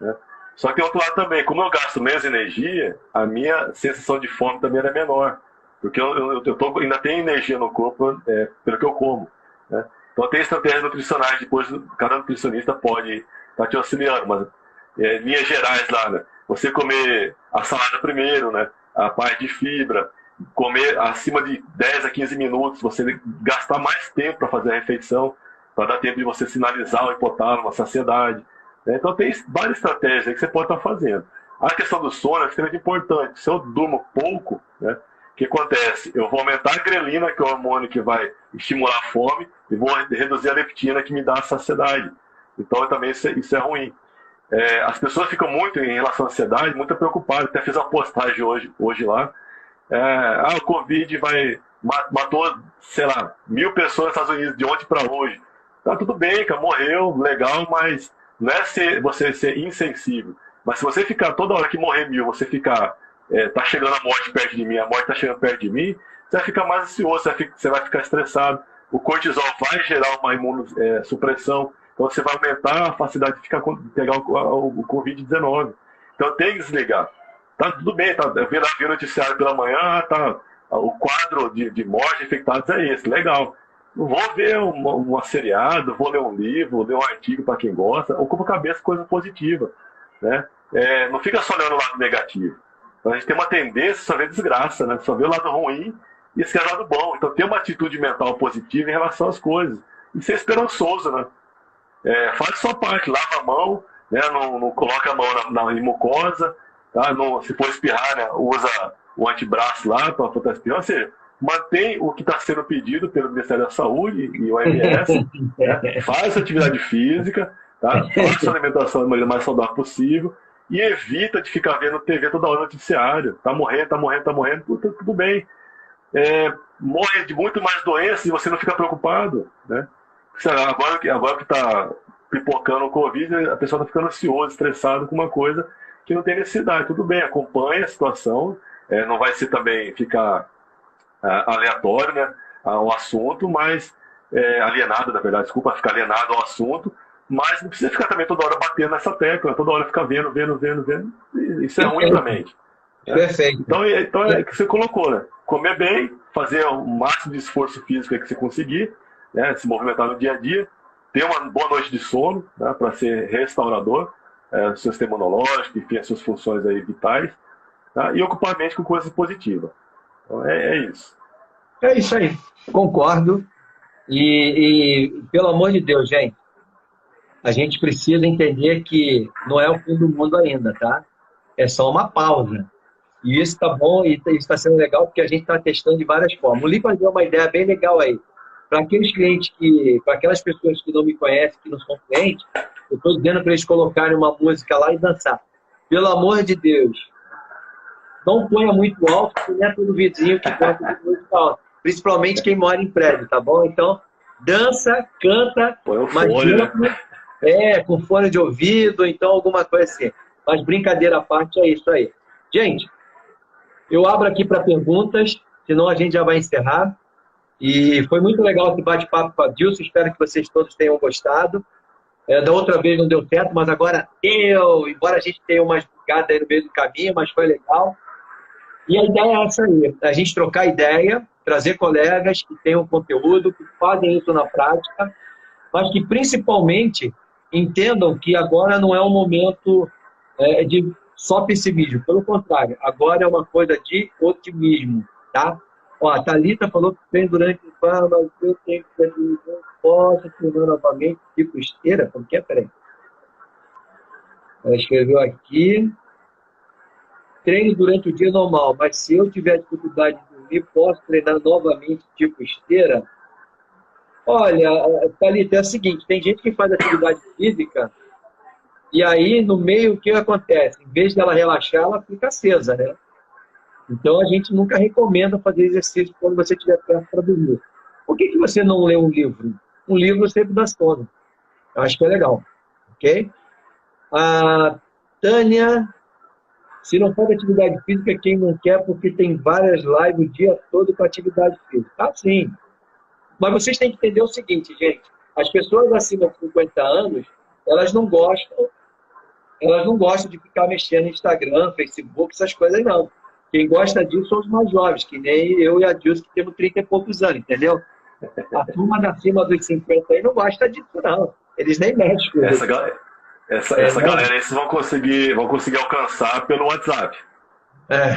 B: né? Só que tem outro lado também, como eu gasto menos energia, a minha sensação de fome também era menor, porque ainda tenho energia no corpo pelo que eu como, né? Então tem estratégias nutricionais, depois cada nutricionista pode estar te auxiliando, mas linhas gerais lá, né? Você comer a salada primeiro, né? A parte de fibra, comer acima de 10 a 15 minutos, você gastar mais tempo para fazer a refeição, para dar tempo de você sinalizar o hipotálamo, a saciedade, né? Então tem várias estratégias aí que você pode estar fazendo. A questão do sono é extremamente importante. Se eu durmo pouco, né, o que acontece? Eu vou aumentar a grelina, que é o hormônio que vai estimular a fome, e vou reduzir a leptina, que me dá a saciedade. Então também isso é ruim. As pessoas ficam muito, em relação à ansiedade, muito preocupadas. Até fiz uma postagem hoje lá. O Covid matou, sei lá, 1.000 pessoas nos Estados Unidos de ontem para hoje. Tá tudo bem, cara, morreu, legal, mas não é você ser insensível. Mas se você ficar toda hora que morrer 1.000, você ficar, tá chegando a morte perto de mim, a morte tá chegando perto de mim, você vai ficar mais ansioso, você vai ficar estressado. O cortisol vai gerar uma imunossupressão. Então você vai aumentar a facilidade de pegar o Covid-19. Então tem que desligar. Tá tudo bem, tá vendo o noticiário pela manhã, o quadro de morte infectados é esse, legal. Vou ver um seriado, vou ler um livro, ler um artigo para quem gosta, ocupa a cabeça coisa positiva, né? Não fica só olhando o lado negativo. Então a gente tem uma tendência só ver desgraça, né? Só ver o lado ruim e esquecer o lado bom. Então ter uma atitude mental positiva em relação às coisas. E ser esperançoso, né? Faz a sua parte, lava a mão, né? Não coloca a mão na mucosa, tá? Se for espirrar, né? Usa o antebraço lá para estar espirrando. Ou seja, mantém o que está sendo pedido pelo Ministério da Saúde e o OMS, né? Faz atividade física, tá? Faça a alimentação da maneira mais saudável possível e evita de ficar vendo TV toda hora no noticiário. Tá morrendo, tudo bem. Morre de muito mais doenças e você não fica preocupado, né? Agora que está pipocando o Covid, a pessoa está ficando ansiosa, estressada com uma coisa que não tem necessidade. Tudo bem, acompanha a situação, não vai ser também ficar aleatório, né, ao assunto, mas alienado, na verdade, desculpa, ficar alienado ao assunto, mas não precisa ficar também toda hora batendo nessa tecla, toda hora ficar vendo. Isso é ruim para a mente.
A: Perfeito.
B: Então é o que você colocou, né? Comer bem, fazer o máximo de esforço físico que você conseguir, né, se movimentar no dia a dia, ter uma boa noite de sono, né, para ser restaurador, do seu sistema imunológico, enfim, as suas funções aí vitais, tá? E ocupar a mente com coisas positivas. Então é isso.
A: É isso aí. Concordo. E pelo amor de Deus, gente, a gente precisa entender que não é o fim do mundo ainda, tá? É só uma pausa. E isso tá bom e isso está sendo legal porque a gente está testando de várias formas. O Lipas deu uma ideia bem legal aí. Para aqueles clientes para aquelas pessoas que não me conhecem, que não são clientes, eu estou dizendo para eles colocarem uma música lá e dançar. Pelo amor de Deus, não ponha muito alto, porque não é todo vizinho que canta muito alto. Principalmente quem mora em prédio, tá bom? Então, dança, canta, mas com fone de ouvido, então alguma coisa assim. Mas brincadeira à parte, é isso aí. Gente, eu abro aqui para perguntas, senão a gente já vai encerrar. E foi muito legal esse bate-papo com a Dilson, espero que vocês todos tenham gostado. Da outra vez não deu certo, mas agora deu, embora a gente tenha umas bugadas aí no meio do caminho, mas foi legal. E a ideia é essa aí, a gente trocar ideia, trazer colegas que tenham conteúdo, que fazem isso na prática, mas que principalmente entendam que agora não é um momento de só pessimismo, pelo contrário, agora é uma coisa de otimismo, tá? Ó, a Thalita falou que tem durante o ano, mas eu tenho que ter, não posso treinar novamente, tipo esteira, como que é? Peraí. Ela escreveu aqui, treino durante o dia normal, mas se eu tiver dificuldade de dormir, posso treinar novamente, tipo esteira? Olha, Thalita, é o seguinte, tem gente que faz atividade física e aí, no meio, o que acontece? Em vez dela relaxar, ela fica acesa, né? Então, a gente nunca recomenda fazer exercício quando você estiver perto para dormir. Por que que você não lê um livro? Um livro sempre dá sono. Eu acho que é legal. Ok? A Tânia, se não for atividade física, quem não quer, porque tem várias lives o dia todo com atividade física. Ah, sim. Mas vocês têm que entender o seguinte, gente. As pessoas acima de 50 anos, elas não gostam de ficar mexendo no Instagram, Facebook, essas coisas não. Quem gosta disso são os mais jovens, que nem eu e a Dilson, que temos 30 e poucos anos, entendeu? A turma da acima dos 50 aí não gosta disso, não. Eles nem mexem com isso.
B: Essa galera aí vocês vão conseguir alcançar pelo WhatsApp.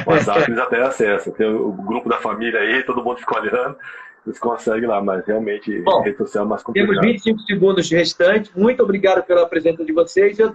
B: O WhatsApp eles até acessam. Tem o grupo da família aí, todo mundo fica olhando, eles conseguem lá, mas realmente
A: Bom,
B: rede social é mais complicado.
A: temos 25 segundos restantes. Muito obrigado pela presença de vocês. Eu